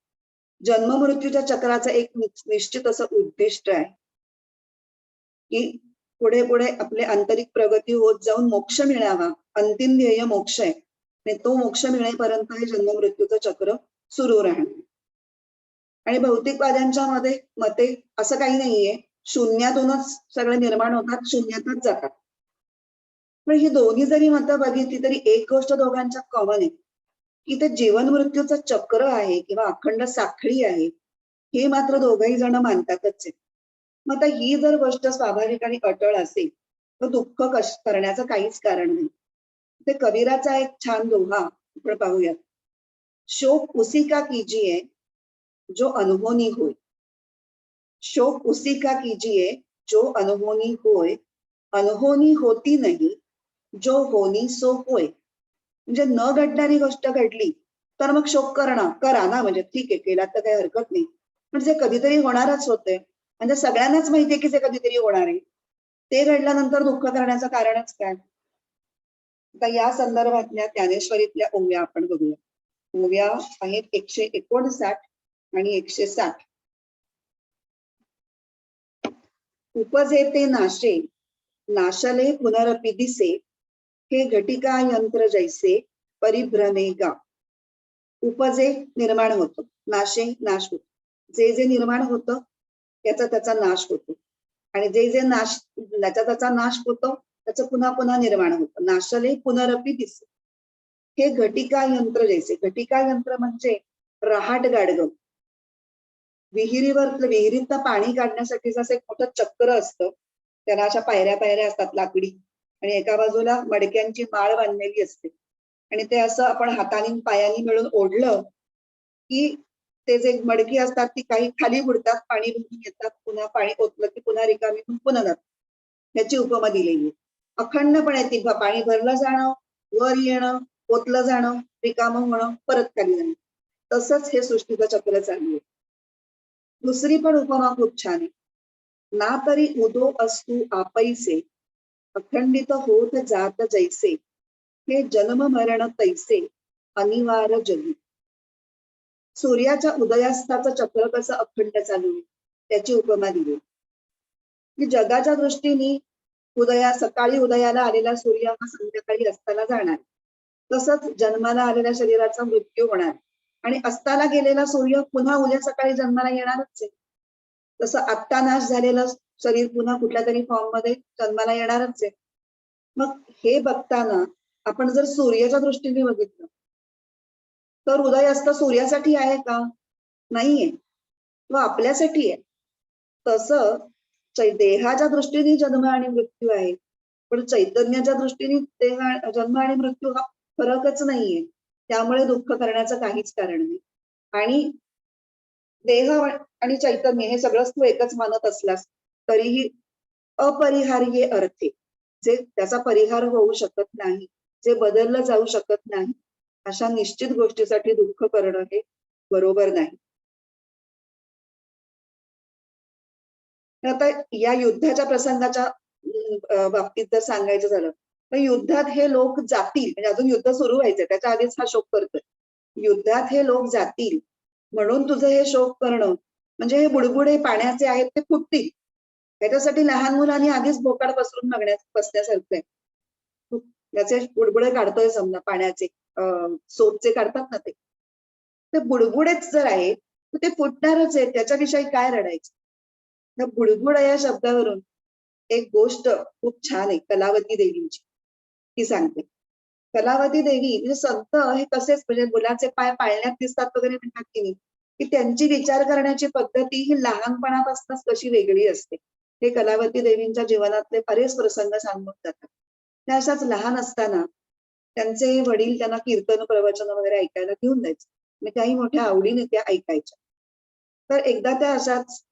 जन्म मृत्यूच्या चक्राचं एक निश्चित असं उद्दिष्ट आहे की पुढे पुढे आपले आंतरिक प्रगती होत जाऊन मोक्ष मिळावा. अंतिम ध्येय मोक्ष आहे आणि तो मोक्ष मिळेपर्यंत हे जन्म मृत्यूचं चक्र सुरू राहणार. आणि भौतिकवाद्यांच्या मते असं काही नाहीये, शून्यातूनच सगळे निर्माण होतात, शून्यातच जातात. पण ही दोन्ही जरी मतं बघितली तरी एक गोष्ट दोघांच्या कॉमन आहे की ते जीवन मृत्यूचं चक्र आहे किंवा अखंड साखळी आहे, हे मात्र दोघही जण मानतातच आहे. मग आता ही जर गोष्ट स्वाभाविक आणि अटळ असेल तर दुःख करण्याचं काहीच कारण नाही. ते कबीराचा एक छान दोहा आपण पाहूयात. शोक उसी का कीजिए जो अनहोनी होय. शोक उसी का कीजिए जो अनहोनी होय. अनहोनी होती नाही जो होनी सो होय. म्हणजे न घडणारी गोष्ट घडली तर मग शोक करा ना, म्हणजे ठीक आहे केला तर काही हरकत नाही, पण जे कधीतरी होणारच होते म्हणजे सगळ्यांनाच माहितीये की जे कधीतरी होणार आहे, ते घडल्यानंतर दुःख करण्याचं कारणच काय. आता या संदर्भातल्या ज्ञानेश्वरीतल्या ओव्या आपण बघूया. ओव्या आहेत 159 आणि 160. उपजे ते नाशे नाशले पुनरपि दिसे, हे घटिका यंत्र जैसे परिभ्रमे गा. उपजे निर्माण होतं, नाशे नाश होतो. जे जे निर्माण होतं त्याचा त्याचा नाश होतो आणि जे जे त्याचा नाश होतो त्याचं पुन्हा पुन्हा निर्माण होतं. नाशले पुनरपि दिसे, हे घटिका यंत्र जैसे. घटिका यंत्र म्हणजे रहाट गाडगं. विहिरीत पाणी काढण्यासाठी जसं एक मोठं चक्र असतं, त्याला अशा पायऱ्या पायऱ्या असतात लाकडी आणि एका बाजूला मडक्यांची माळ बांधलेली असते आणि ते असं आपण हाताने पायाने मिळून ओढलं की ते जे मडकी असतात ती काही खाली बुडतात, पाणी भरून येतात, पुन्हा पाणी ओतलं की पुन्हा रिकामी पुन्हा जातात. ह्याची उपमा दिलेली आहे. अखंडपणे ती पाणी भरलं जाणं, वर येणं, ओतलं जाणं, रिकामं होणं, परत खाली जाणं. तसंच हे सृष्टीचं चक्र चालू आहे. दुसरी पण उपमा खूप छान आहे. ना तरी उदो असतू आपैसे, अखंडित होत जात जैसे, हे जन्म मरण तैसे अनिवार्य जगी. सूर्याच्या उदयास्ताचं चक्र कसं अखंड चालू आहे त्याची उपमा दिली की जगाच्या दृष्टीने सकाळी उदयाला आलेला सूर्य हा संध्याकाळी अस्ताला जाणार, तसंच जन्माला आलेल्या शरीराचा मृत्यू होणार आणि अस्ताला गेलेला सूर्य पुन्हा उद्या सकाळी जन्माला येणारच आहे. तसं आत्ता नाश झालेलं शरीर पुन्हा कुठल्या तरी फॉर्म मध्ये जन्माला येणारच आहे. मग हे बघताना आपण जर सूर्याच्या दृष्टीने बघितलं तर उदय अस्त सूर्यासाठी आहे का? नाहीये, तो आपल्यासाठी आहे. तसं देहाच्या दृष्टीने जन्म आणि मृत्यू आहे, पण चैतन्याच्या दृष्टीने जन्म आणि मृत्यू हा फरकच नाहीये. त्यामुळे दुःख करण्याचं काहीच कारण नाही. आणि देह आणि चैतन्य हे सगळंच तू एकच मानत असलास तरीही अपरिहार्य अर्थे, जे त्याचा परिहार होऊ शकत नाही, जे बदललं जाऊ शकत नाही, अशा निश्चित गोष्टीसाठी दुःख करणं हे बरोबर नाही. आता या युद्धाच्या प्रसंगाच्या बाबतीत जर सांगायचं झालं तर युद्धात हे लोक जातील, म्हणजे अजून युद्ध सुरू व्हायचंय त्याच्या आधीच हा शोक करतोय. युद्धात हे लोक जातील म्हणून तुझं हे शोक करणं म्हणजे हे बुडबुडे पाण्याचे आहेत ते फुटतील, त्याच्यासाठी लहान मुलांनी आधीच बोकाड पसरून बसण्यासारखं आहे. त्याचे बुडबुडे काढतोय समजा पाण्याचे, सोपचे काढतात ना ते बुडबुडेच जर आहे तर ते फुटणारच आहे, त्याच्याविषयी काय रडायचं. त्या बुडबुड या शब्दावरून एक गोष्ट खूप छान आहे कलावती देवींची, ती सांगते. कलावती देवी म्हणजे संत हे कसेच म्हणजे मुलाचे पाय पाळण्यात दिसतात वगैरे म्हणतात की नाही, की त्यांची विचार करण्याची पद्धती ही लहानपणापासूनच कशी वेगळी असते हे कलावती देवींच्या जीवनातले बरेच प्रसंग सांगून जातात. त्या अशाच लहान असताना त्यांचे वडील त्यांना कीर्तन प्रवचन वगैरे ऐकायला घेऊन जायचे, मी त्याही मोठ्या आवडीने त्या ऐकायच्या. तर एकदा त्या अशाच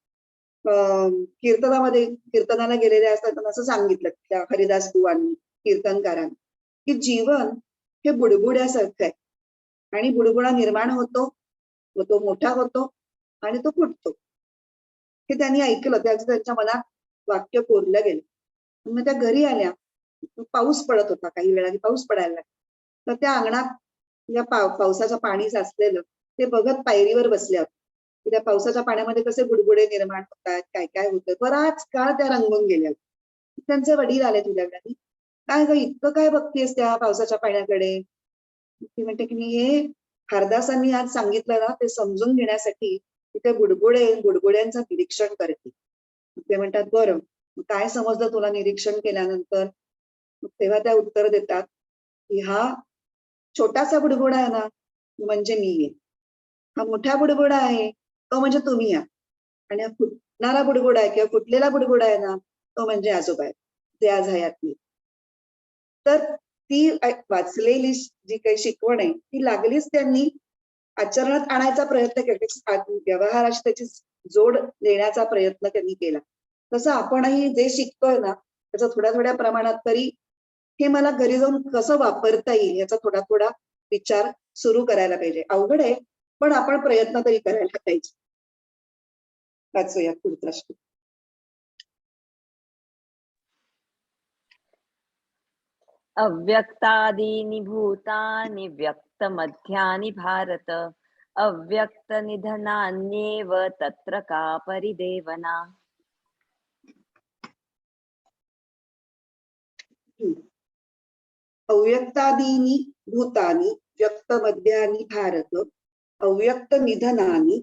कीर्तनाला गेलेल्या असतात असं सांगितलं त्या हरिदास बुवांनी कीर्तनकारांनी, की जीवन हे बुडबुड्यासारखं आहे आणि बुडबुडा निर्माण होतो व तो मोठा होतो आणि तो फुटतो. हे त्यांनी ऐकलं, त्याचं त्यांच्या मनात वाक्य कोरलं गेलं. मग त्या घरी आल्या, पाऊस पडत होता, काही वेळाने पाऊस पडायला लागला. तर त्या अंगणात या पावसाचं पाणी साचलेलं ते बघत पायरीवर बसल्या होत्या, की त्या पावसाच्या पाण्यामध्ये कसे बुडबुडे निर्माण होतात, काय काय होतं. बराच काळ त्या रंगून गेल्या. त्यांचे वडील आले तुझ्याकडे, काय ग इतकं काय बघतेस त्या पावसाच्या पाण्याकडे? ती म्हणते की मी हे हरदासांनी आज सांगितलं ना, ते समजून घेण्यासाठी तिथे बुडबुड्यांचं निरीक्षण करते. ते म्हणतात बरं, मग काय समजलं तुला निरीक्षण केल्यानंतर? मग तेव्हा त्या उत्तर देतात की हा छोटासा बुडबुडा आहे ना, म्हणजे मी आहे. हा मोठा बुडबुडा आहे, तो म्हणजे तुम्ही आहे. आणि हा फुटणारा बुडबुडा आहे किंवा फुटलेला बुडबुडा आहे ना, तो म्हणजे आजोबा आहेत, ते आज हयात नाही. तर ती वाचलेली जी काही शिकवण आहे ती लागलीच त्यांनी आचरणात आणायचा प्रयत्न केला. व्यवहाराशी त्याची जोड देण्याचा प्रयत्न त्यांनी केला. तसं आपणही जे शिकतोय ना त्याचा थोड्या थोड्या प्रमाणात तरी हे मला घरी जाऊन कसं वापरता येईल याचा थोडा थोडा विचार सुरू करायला पाहिजे. अवघड आहे, पण आपण प्रयत्न तरी करायला पाहिजे. वाचूया पुढचा श्लोक. अव्यक्तादीनि भूतानि व्यक्तमध्यानि भारत अव्यक्तनिधनान्येव तत्र का परिदेवना. अव्यक्तादीनि भूतानि व्यक्तमध्यानि भारत अव्यक्त निधनानि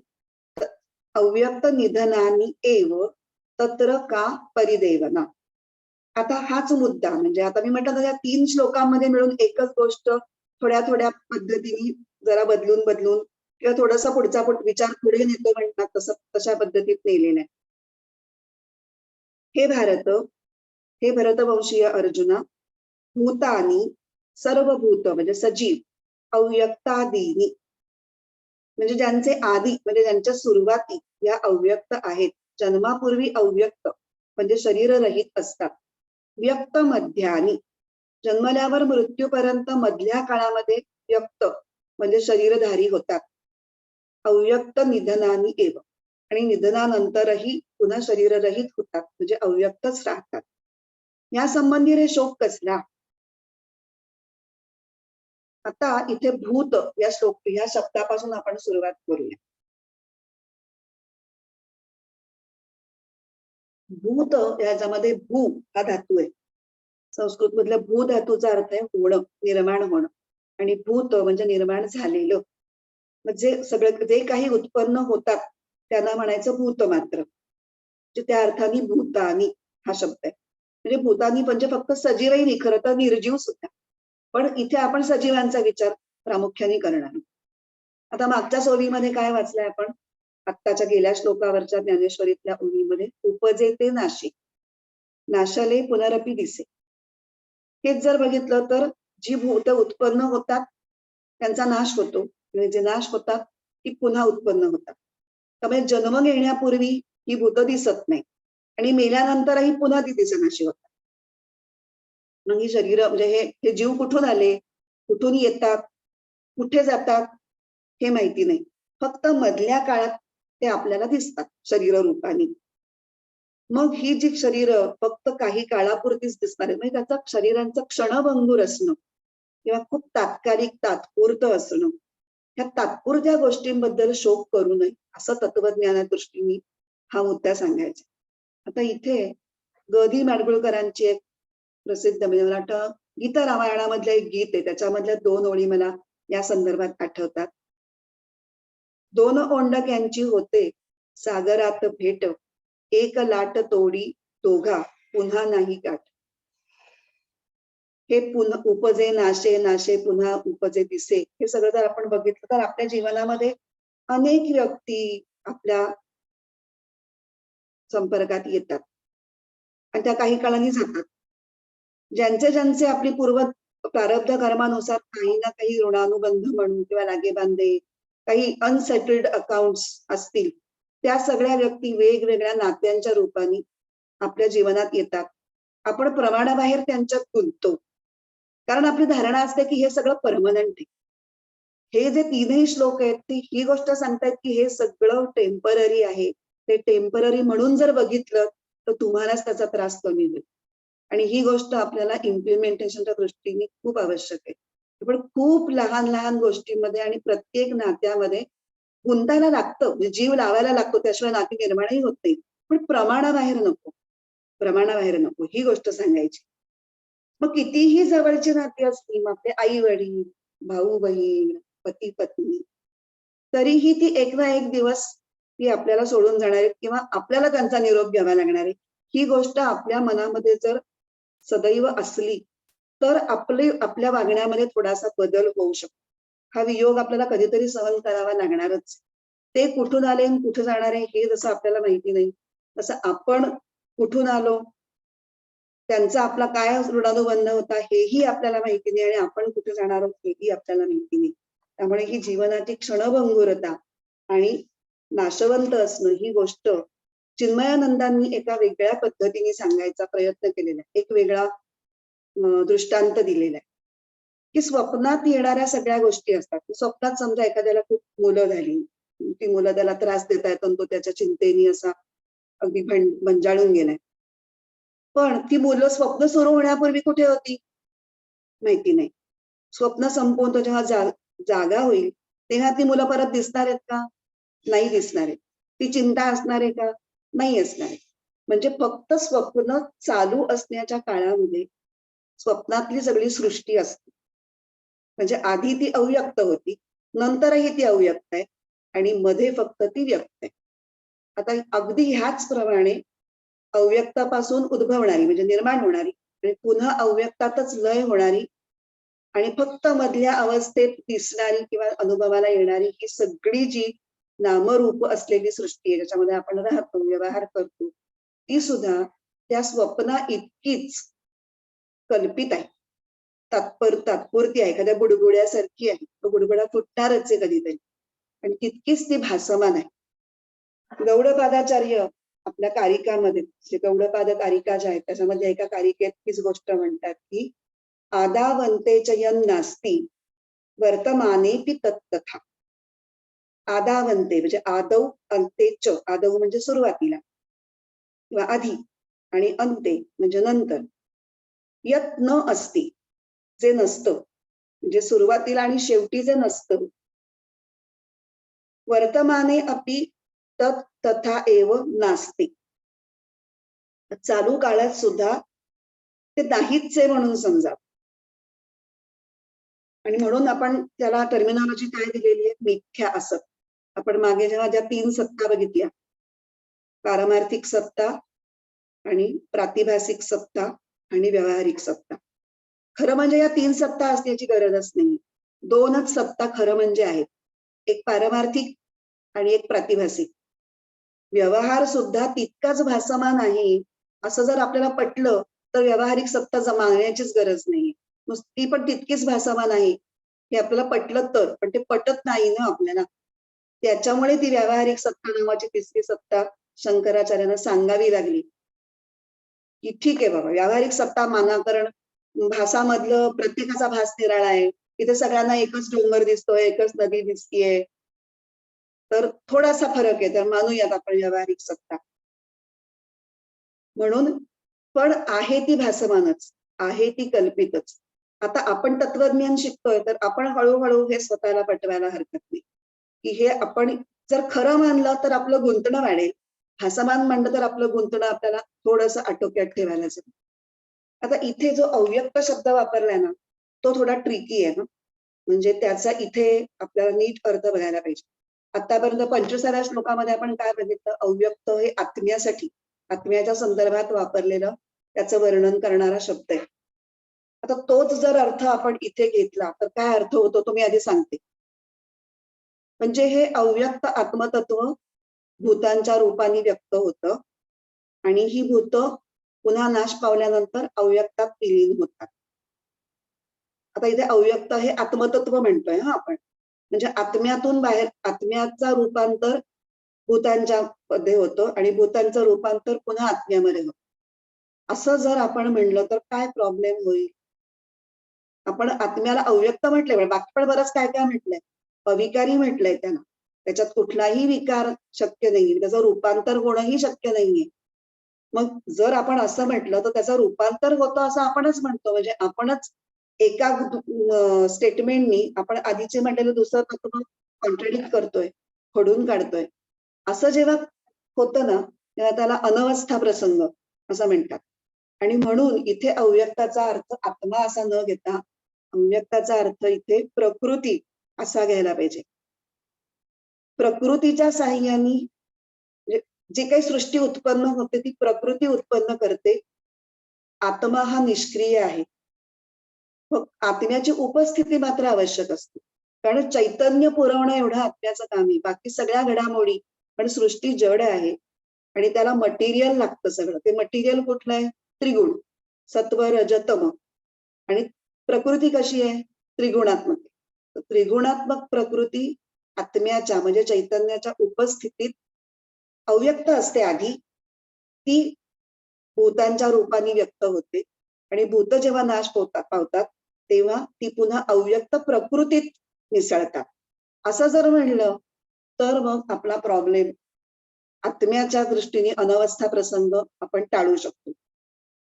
अव्यक्त निधनानि एव तत्र का परिदेवना. आता हाच मुद्दा म्हणजे आता मी म्हटलं या 3 श्लोकांमध्ये मिळून एकच गोष्ट थोड्या थोड्या पद्धतीने जरा बदलून बदलून किंवा थोडासा पुढचा विचार पुढे नेतो म्हणतात तसं तशा पद्धतीत नेलेलं आहे. हे भरतवंशीय अर्जुना, भूतानी सर्व भूत म्हणजे सजीव, अव्यक्तादीनी म्हणजे ज्यांचे आदी म्हणजे ज्यांच्या सुरुवाती या अव्यक्त आहेत, जन्मापूर्वी अव्यक्त म्हणजे शरीररहित असतात. व्यक्त मध्यानी जन्मल्यावर मृत्यूपर्यंत मधल्या काळामध्ये व्यक्त म्हणजे शरीरधारी होतात. अव्यक्त निधनानी एव आणि निधनानंतरही पुन्हा शरीररहित होतात म्हणजे अव्यक्तच राहतात. या संबंधी रे शोक कसला. आता इथे भूत या शब्दापासून आपण सुरुवात करूया. भूत याच्यामध्ये भू हा धातू आहे. संस्कृत मधल्या भू धातूचा अर्थ आहे होणं, निर्माण होणं. आणि भूत म्हणजे निर्माण झालेलं. म्हणजे सगळं जे काही उत्पन्न होतात त्यांना म्हणायचं भूत मात्र. त्या अर्थाने भूतानी हा शब्द आहे. म्हणजे भूतानी म्हणजे फक्त सजीवही नाही, खरं तर निर्जीव सुद्धा. पण इथे आपण सजीवांचा विचार प्रामुख्याने करणार. आता मागच्या ओळीमध्ये काय वाचलंय आपण? आत्ताच्या गेल्या श्लोकावरच्या ज्ञानेश्वरीतल्या ओळीमध्ये उपजे ते नाशी, नाशले पुनरपी दिसे. हेच जर बघितलं तर जी भूत उत्पन्न होतात त्यांचा नाश होतो, म्हणजे जे नाश होतात ती पुन्हा उत्पन्न होतात. त्यामुळे जन्म घेण्यापूर्वी ही भूत दिसत नाही आणि मेल्यानंतरही पुन्हा ती दिसनाशी होतात. मग ही शरीर म्हणजे हे जीव कुठून आले, कुठून येतात, कुठे जातात हे माहिती नाही. फक्त मधल्या काळात ते आपल्याला दिसतात शरीर रूपाने. मग ही जी शरीर फक्त काही काळापुरतीच दिसणार आहे, म्हणजे त्याचा शरीरांचं क्षणभंगूर असणं किंवा खूप तात्कालिक तात्पुरतं असणं, ह्या तात्पुरत्या गोष्टींबद्दल शोक करू नये असं तत्वज्ञाना दृष्टीने हा मुद्दा सांगायचा. आता इथे ग. दी. माडगुळकरांची एक प्रसिद्ध म्हणजे मला वाटतं गीता रामायणामधलं एक गीत आहे, त्याच्यामधल्या 2 ओळी मला या संदर्भात आठवतात. 2 ओंडक्यांची होते सागरात भेट, एक लाट तोडी दोघा पुन्हा नाही गाठ. हे पुन्हा उपजे नाशे, नाशे पुन्हा उपजे दिसे. हे सगळं जर आपण बघितलं तर आपल्या जीवनामध्ये अनेक व्यक्ती आपल्या संपर्कात येतात आणि त्या काही काळाने जातात. ज्यांचे आपली प्रारब्ध कर्मानुसार काही ना काही ऋणानुबंध म्हणून किंवा लागेबांधे, काही अनसेटल्ड अकाउंट्स असतील, त्या सगळ्या व्यक्ती वेगवेगळ्या नात्यांच्या रूपाने आपल्या जीवनात येतात. आपण प्रमाणाबाहेर त्यांच्यात गुंततो कारण आपली धारणा असते की हे सगळं परमनंट आहे. हे जे तीनही श्लोक आहेत ते ही गोष्ट सांगतायत की हे सगळं टेम्पररी आहे. ते टेम्पररी म्हणून जर बघितलं तर तुम्हालाच त्याचा त्रास कमी होईल. आणि ही गोष्ट आपल्याला इम्प्लिमेंटेशनच्या दृष्टीने खूप आवश्यक आहे. पण खूप लहान लहान गोष्टींमध्ये आणि प्रत्येक नात्यामध्ये गुंतायला लागतं, म्हणजे जीव लावायला लागतो, त्याशिवाय नाती निर्माणही होत नाही. पण प्रमाणाबाहेर नको, प्रमाणाबाहेर नको, ही गोष्ट सांगायची. मग कितीही जवळची नाती असली, मग आपले आई वडील, भाऊ बहीण, पती पत्नी, तरीही ती एक ना एक दिवस ती आपल्याला सोडून जाणार आहेत किंवा आपल्याला त्यांचा निरोप घ्यावा लागणार आहे. ही गोष्ट आपल्या मनामध्ये जर सदैव असली तर आपल्या वागण्यामध्ये थोडासा बदल होऊ शकतो. हा वियोग आपल्याला कधीतरी सहन करावा लागणारच. ते कुठून आले आणि कुठे जाणार आहे हे जसं आपल्याला माहिती नाही, तसं आपण कुठून आलो, त्यांचा आपला काय ऋणानुबंध होता हेही आपल्याला माहिती नाही आणि आपण कुठे जाणार आहोत हेही आपल्याला माहिती नाही. त्यामुळे ही जीवनाची क्षणभंगुरता आणि नाशवंत असणं ही गोष्ट चिन्मयानंदांनी एका वेगळ्या पद्धतीने सांगायचा प्रयत्न केलेला आहे. एक वेगळा दृष्टांत दिलेला आहे, की स्वप्नात येणाऱ्या सगळ्या गोष्टी असतात. स्वप्नात समजा एखाद्याला खूप मुलं झाली, ती मुलं त्याला त्रास देत आहेत आणि तो त्याच्या चिंतेने असा अगदी भंजाळून गेलाय. पण ती मुलं स्वप्न सुरू होण्यापूर्वी कुठे होती? माहिती नाही. स्वप्न संपवून तो जेव्हा जागा होईल, तेव्हा ती मुलं परत दिसणार आहेत का? नाही दिसणार आहेत. ती चिंता असणार आहे का? नाही असणार आहे. म्हणजे फक्त स्वप्न चालू असण्याच्या काळामध्ये स्वप्नातली सगळी सृष्टी असते. म्हणजे आधी ती अव्यक्त होती, नंतरही ती अव्यक्त आहे आणि मध्ये फक्त ती व्यक्त आहे. आता अगदी ह्याच प्रमाणे अव्यक्तापासून उद्भवणारी म्हणजे निर्माण होणारी आणि पुन्हा अव्यक्तातच लय होणारी आणि फक्त मधल्या अवस्थेत दिसणारी किंवा अनुभवाला येणारी ही सगळी जी नामरूप असलेली सृष्टी आहे, ज्याच्यामध्ये आपण राहतो, व्यवहार करतो, ती सुद्धा त्या स्वप्ना इतकीच कल्पित आहे. तात्पुरती आहे, एखाद्या बुडबुड्यासारखी आहे. तो बुडबुडा फुटणारच आहे कधीतरी आणि तितकीच ती भासमान आहे. गौडपादाचार्य आपल्या कारिकामध्ये, जे गौडपाद कारिका ज्या आहेत त्याच्यामध्ये एका कारिकेत हीच गोष्ट म्हणतात की आदावंते च यन् नास्ति वर्तमानेपि तत्तथा. आदावंते म्हणजे आदौ अंते च, आदौ म्हणजे सुरुवातीला किंवा आधी आणि अंते म्हणजे नंतर. यत न अस्ति जे नसतं, म्हणजे सुरुवातीला आणि शेवटी जे नसतं. वर्तमाने अपि तत् तथा एव नास्ति. चालू काळात सुद्धा ते नाहीच आहे म्हणून समजा. आणि म्हणून आपण त्याला टर्मिनॉलॉजी काय दिलेली आहे? मिथ्या असत. आपण मागे जेव्हा ज्या 3 सत्ता बघितल्या, पारमार्थिक सत्ता आणि प्रातिभासिक सत्ता आणि व्यावहारिक सत्ता. खरं म्हणजे या 3 सत्ता असण्याची गरजच नाही. 2च सत्ता खरं म्हणजे आहेत. एक पारमार्थिक आणि एक प्रातिभासिक. व्यवहार सुद्धा तितकाच भासमान आहे असं जर आपल्याला पटलं तर व्यावहारिक सत्ता मागण्याचीच गरज नाही. ती पण तितकीच भासमान आहे हे आपल्याला पटलं तर, पण ते पटत नाही ना आपल्याला. त्याच्यामुळे ती व्यावहारिक सत्ता नावाची तिसरी सत्ता शंकराचार्यांना सांगावी लागली की ठीक आहे बाबा, व्यावहारिक सत्ता माना, कारण भासामधलं प्रत्येकाचा भास निराळा आहे. इथे सगळ्यांना एकच डोंगर दिसतोय, एकच नदी दिसतीये, तर थोडासा फरक आहे, तर मानूयात आपण व्यावहारिक सत्ता म्हणून. पण आहे ती भासमानच, आहे ती कल्पितच. आता आपण तत्वज्ञान शिकतोय तर आपण हळूहळू हे स्वतःला पटवायला हरकत नाही की हे आपण जर खरं मानलं तर आपलं गुंतणं वाढेल, भासमान म्हणलं तर आपलं गुंतणं आपल्याला थोडंसं आटोक्यात ठेवायला जमेल. आता इथे जो अव्यक्त शब्द वापरलाय ना, तो थोडा ट्रिकी आहे ना, म्हणजे त्याचा इथे आपल्याला नीट अर्थ बघायला पाहिजे. आतापर्यंत 25व्या श्लोकामध्ये आपण काय बघितलं? अव्यक्त हे आत्म्यासाठी, आत्म्याच्या संदर्भात वापरलेलं त्याचं वर्णन करणारा शब्द आहे. आता तोच जर अर्थ आपण इथे घेतला तर काय अर्थ होतो तो मी आधी सांगते. म्हणजे हे अव्यक्त आत्मतत्व भूतांच्या रूपाने व्यक्त होतं आणि ही भूत पुन्हा नाश पावल्यानंतर अव्यक्तात विलीन होतात. आता इथे अव्यक्त हे आत्मतत्व म्हणतोय हा आपण, म्हणजे आत्म्यातून बाहेर, आत्म्याचा रूपांतर भूतांच्या मध्ये होतं आणि भूतांचं रूपांतर पुन्हा आत्म्यामध्ये होतं. असं जर आपण म्हणलं तर काय प्रॉब्लेम होईल? आपण आत्म्याला अव्यक्त म्हटलंय, पण बाकी पण बरंच काय काय म्हटलंय. अविकारी म्हटलंय त्याला. त्याच्यात कुठलाही विकार शक्य नाहीये, त्याचं रूपांतर होणंही शक्य नाहीये. मग जर आपण असं म्हटलं तर त्याचं रूपांतर होतं असं आपणच म्हणतो. म्हणजे आपणच एका स्टेटमेंटनी आपण आधीचे म्हटलेलं दुसरं तत्व कॉन्ट्रडिक्ट करतोय, खोडून काढतोय. असं जेव्हा होतं ना, तेव्हा त्याला अनवस्था प्रसंग असं म्हणतात. आणि म्हणून इथे अव्यक्ताचा अर्थ आत्मा असा न घेता अव्यक्ताचा अर्थ इथे प्रकृती असा घ्यायला पाहिजे. प्रकृतीच्या साहाय्याने म्हणजे जी काही सृष्टी उत्पन्न होते ती प्रकृती उत्पन्न करते. आत्मा हा निष्क्रिय आहे. मग आत्म्याची उपस्थिती मात्र आवश्यक असते. कारण चैतन्य पुरवणं एवढं आत्म्याचं काम आहे. बाकी सगळ्या घडामोडी, पण सृष्टी जड आहे आणि त्याला मटेरियल लागतं सगळं. ते मटेरियल कुठलं आहे? त्रिगुण, सत्व, रज, तम. आणि प्रकृती कशी आहे? त्रिगुणात्मक. तर त्रिगुणात्मक प्रकृती आत्म्याच्या म्हणजे चैतन्याच्या उपस्थितीत अव्यक्त असते आधी. ती भूतांच्या रूपाने व्यक्त होते आणि भूत जेव्हा नाश पावतात तेव्हा ती पुन्हा अव्यक्त प्रकृतीत मिसळतात. असं जर म्हणलं तर मग आपला प्रॉब्लेम आत्म्याच्या दृष्टीने अनवस्था प्रसंग आपण टाळू शकतो.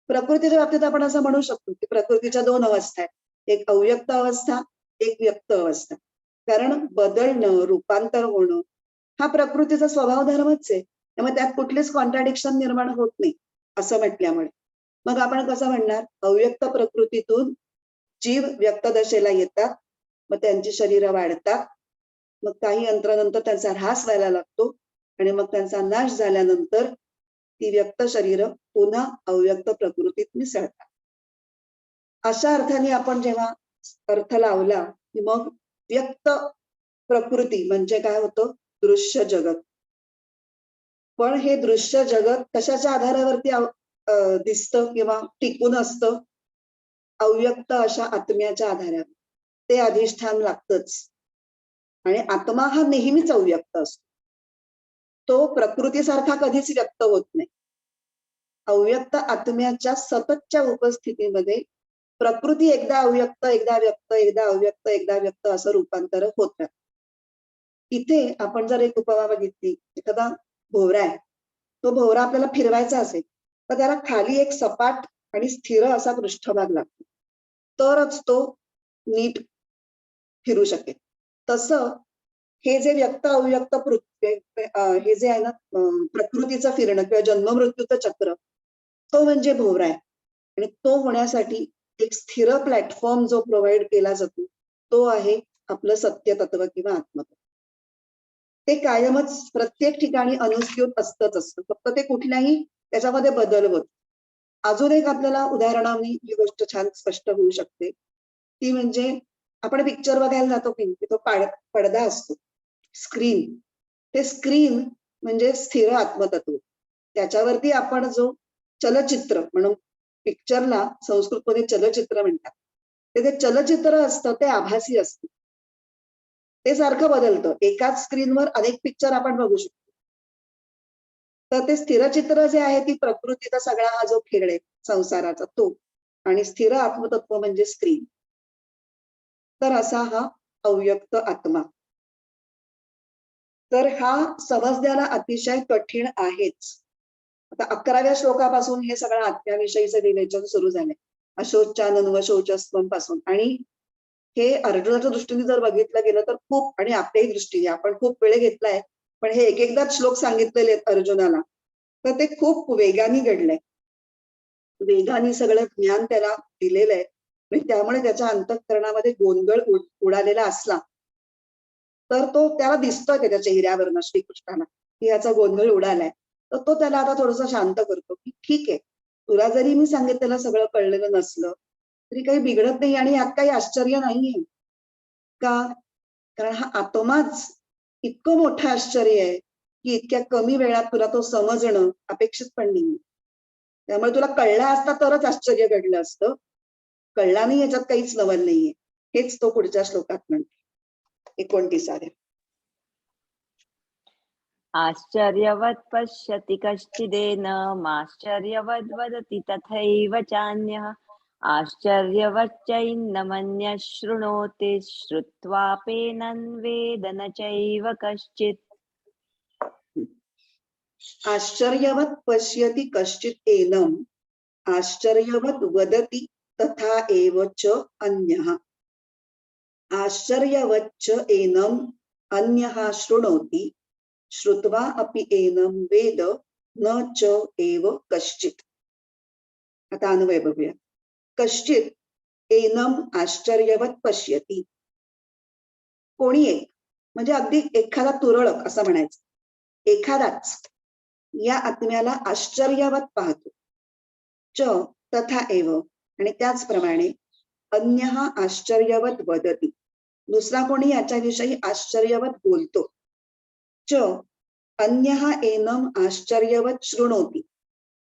प्रकृतीच्या बाबतीत आपण असं म्हणू शकतो की प्रकृतीच्या दोन अवस्था आहेत. एक अव्यक्त अवस्था, एक व्यक्त अवस्था. कारण बदलणं, रूपांतर होणं हा प्रकृतीचा स्वभाव धर्मच आहे. त्यामुळे त्यात कुठलीच कॉन्ट्राडिक्शन निर्माण होत नाही असं म्हटल्यामुळे. मग आपण कसं म्हणणार? अव्यक्त प्रकृतीतून जीव व्यक्त दशेला येतात, मग त्यांची शरीरं वाढतात, मग काही अंतरानंतर त्यांचा ऱ्हास व्हायला लागतो आणि मग त्यांचा नाश झाल्यानंतर ती व्यक्त शरीरं पुन्हा अव्यक्त प्रकृतीत मिसळतात. अशा अर्थाने आपण जेव्हा अर्थ लावला की मग व्यक्त प्रकृती म्हणजे काय होतं? दृश्य जगत. पण हे दृश्य जगत कशाच्या आधारावरती दिसतं किंवा टिकून असतं? अव्यक्त अशा आत्म्याच्या आधारावर. ते अधिष्ठान लागतंच. आणि आत्मा हा नेहमीच अव्यक्त असतो. तो प्रकृतीसारखा कधीच व्यक्त होत नाही. अव्यक्त आत्म्याच्या सततच्या उपस्थितीमध्ये प्रकृती एकदा अव्यक्त, एकदा व्यक्त, एकदा अव्यक्त, एकदा व्यक्त असं रूपांतर होत राहतं. इथे आपण जर एक उपमा बघितली, एखादा भोवरा आहे. तो भोवरा आपल्याला फिरवायचा असेल, तर त्याला खाली एक सपाट आणि स्थिर असा पृष्ठभाग लागतो. तरच तो नीट फिरू शकेल. तसं हे जे व्यक्त अव्यक्त हे जे आहे ना प्रकृतीचं फिरणं किंवा जन्म-मृत्यूचं चक्र, तो म्हणजे भोवरा आहे. आणि तो होण्यासाठी एक स्थिर प्लॅटफॉर्म जो प्रोव्हाइड केला जातो, तो आहे आपलं सत्य तत्व किंवा आत्मतत्व. ते कायमच प्रत्येक ठिकाणी अनुस्यूत असतंच असतं. फक्त ते कुठल्याही त्याच्यामध्ये बदल होत. अजून एक आपल्याला उदाहरणाने ही गोष्ट छान स्पष्ट होऊ शकते. ती म्हणजे आपण पिक्चर बघायला जातो की तो पडदा असतो, स्क्रीन. ते स्क्रीन म्हणजे स्थिर आत्मतत्व. त्याच्यावरती आपण जो चलचित्र म्हणून पिक्चरला संस्कृतमध्ये चलचित्र म्हणतात. ते चलचित्र असतं ते आभासी असतं. ते सारखं बदलतं. एकाच स्क्रीनवर अनेक पिक्चर आपण बघू शकतो. तर ते स्थिरचित्र जे आहे ती प्रकृतीचा सगळा हा जो खेळ आहे संसाराचा तो आणि स्थिर आत्मतत्व म्हणजे स्क्रीन. तर असा हा अव्यक्त आत्मा. तर हा समजण्याला अतिशय कठीण आहेच. आता 11व्या श्लोकापासून हे सगळं आत्म्याविषयीचं विवेचन सुरू झालंय. अशोचानन्व शोचस्वम पासून. आणि हे अर्जुनाच्या दृष्टीने जर बघितलं गेलं तर खूप, आणि आपल्याही दृष्टीने आपण खूप वेळ घेतलाय, पण हे एक एकदाच श्लोक सांगितलेले आहेत अर्जुनाला, तर ते खूप वेगाने घडलंय. वेगाने सगळं ज्ञान त्याला दिलेलं आहे आणि त्यामुळे त्याच्या अंतःकरणामध्ये गोंधळ उडालेला असला तर तो त्याला दिसतोय त्याच्या चेहऱ्यावरनं श्रीकृष्णाला की याचा गोंधळ उडालाय. तर तो त्याला आता थोडंसं शांत करतो की ठीक आहे, तुला जरी मी सांगितलेलं सगळं कळलेलं नसलं तरी काही बिघडत नाही आणि यात काही आश्चर्य नाहीये. का? कारण हा आत्माच इतकं मोठं आश्चर्य आहे की इतक्या कमी वेळात तुला तो समजणं अपेक्षित पण नाही. त्यामुळे तुला कळला असता तरच आश्चर्य घडलं असतं. कळला नाही याच्यात काहीच नवल नाहीये. हेच तो पुढच्या श्लोकात म्हणतो. 29व्या. आश्चर्यवत् पश्यति कश्चिदेन माश्चर्यवद् वदति तथैव चान्यः आश्चर्यवच्चैनमन्यः शृणोति श्रुत्वापेनं वेद न चैव कश्चित्. आश्चर्यवत् पश्यति कश्चित् एनम् आश्चर्यवत् वदति तथा एव च अन्यः. आश्चर्यवच्च एनम् अन्यः शृणोति श्रुत्वा अपि एनं वेद न च एव कश्चित्. आता अन्वय बघूया. कश्चित एनम आश्चर्यवत पश्यति. कोणी एक म्हणजे अगदी एखादा तुरळक असं म्हणायचं. एखादाच या आत्म्याला आश्चर्यवत पाहतो. च तथा एव आणि त्याचप्रमाणे अन्यः आश्चर्यवत वदति. दुसरा कोणी याच्याविषयी आश्चर्यवत बोलतो. च अन्यः एनम आश्चर्यवत शृणोति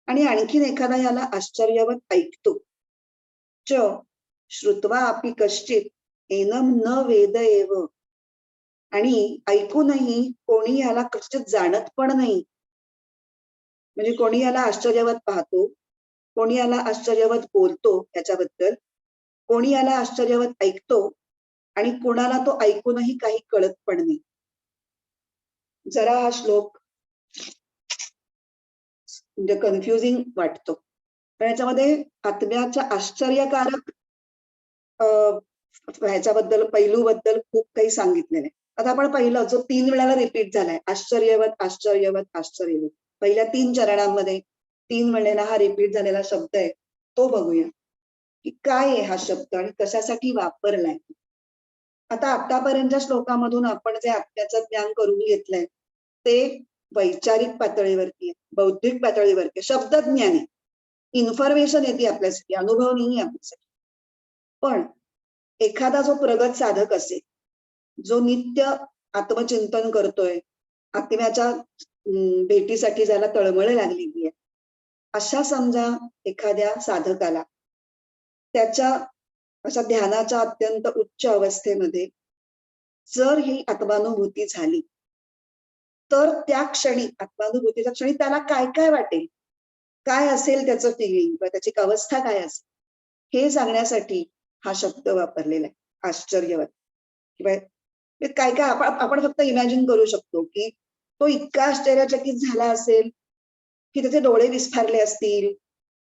आणि आणखीन एखादा याला आश्चर्यवत ऐकतो. च श्रुत्वा अपि कश्चित एनम न वेद एव आणि ऐकूनही कोणी याला कश्चित जाणत पण नाही. म्हणजे कोणी याला आश्चर्यवत पाहतो, कोणी याला आश्चर्यवत बोलतो याच्याबद्दल, कोणी याला आश्चर्यवत ऐकतो आणि कोणाला तो ऐकूनही काही कळत पण नाही. जरा हा श्लोक म्हणजे कन्फ्युजिंग वाटतो. पण याच्यामध्ये आत्म्याच्या आश्चर्यकारक ह्याच्याबद्दल पैलूबद्दल खूप काही सांगितलेलं आहे. आता आपण पहिलं जो 3 वेळाला रिपीट झालाय आश्चर्यवत आश्चर्यवत आश्चर्यवत, पहिल्या 3 चरणांमध्ये 3 वेळेला हा रिपीट झालेला शब्द आहे तो बघूया की काय आहे हा शब्द आणि कशासाठी वापरलाय. आता आतापर्यंतच्या श्लोकामधून आपण जे आत्म्याचं ज्ञान करून घेतलंय ते वैचारिक पातळीवरती आहे, बौद्धिक पातळीवरती आहे, शब्दज्ञान आहे, इन्फॉर्मेशन येते आपल्यासाठी, अनुभव नाही आपल्यासाठी. पण एखादा जो प्रगत साधक असेल, जो नित्य आत्मचिंतन करतोय, आत्म्याच्या भेटीसाठी ज्याला तळमळ लागलेली आहे, अशा समजा एखाद्या साधकाला त्याच्या अशा ध्यानाच्या अत्यंत उच्च अवस्थेमध्ये जर ही आत्मानुभूती झाली तर त्या क्षणी आत्मानुभूतीच्या क्षणी त्याला काय काय वाटेल, काय असेल त्याचं फिलिंग किंवा त्याची अवस्था काय असेल हे सांगण्यासाठी हा शब्द वापरलेला आहे आश्चर्यवत. किंवा काय काय आपण फक्त इमॅजिन करू शकतो की तो इतका आश्चर्यचकित झाला असेल की त्याचे डोळे विस्फारले असतील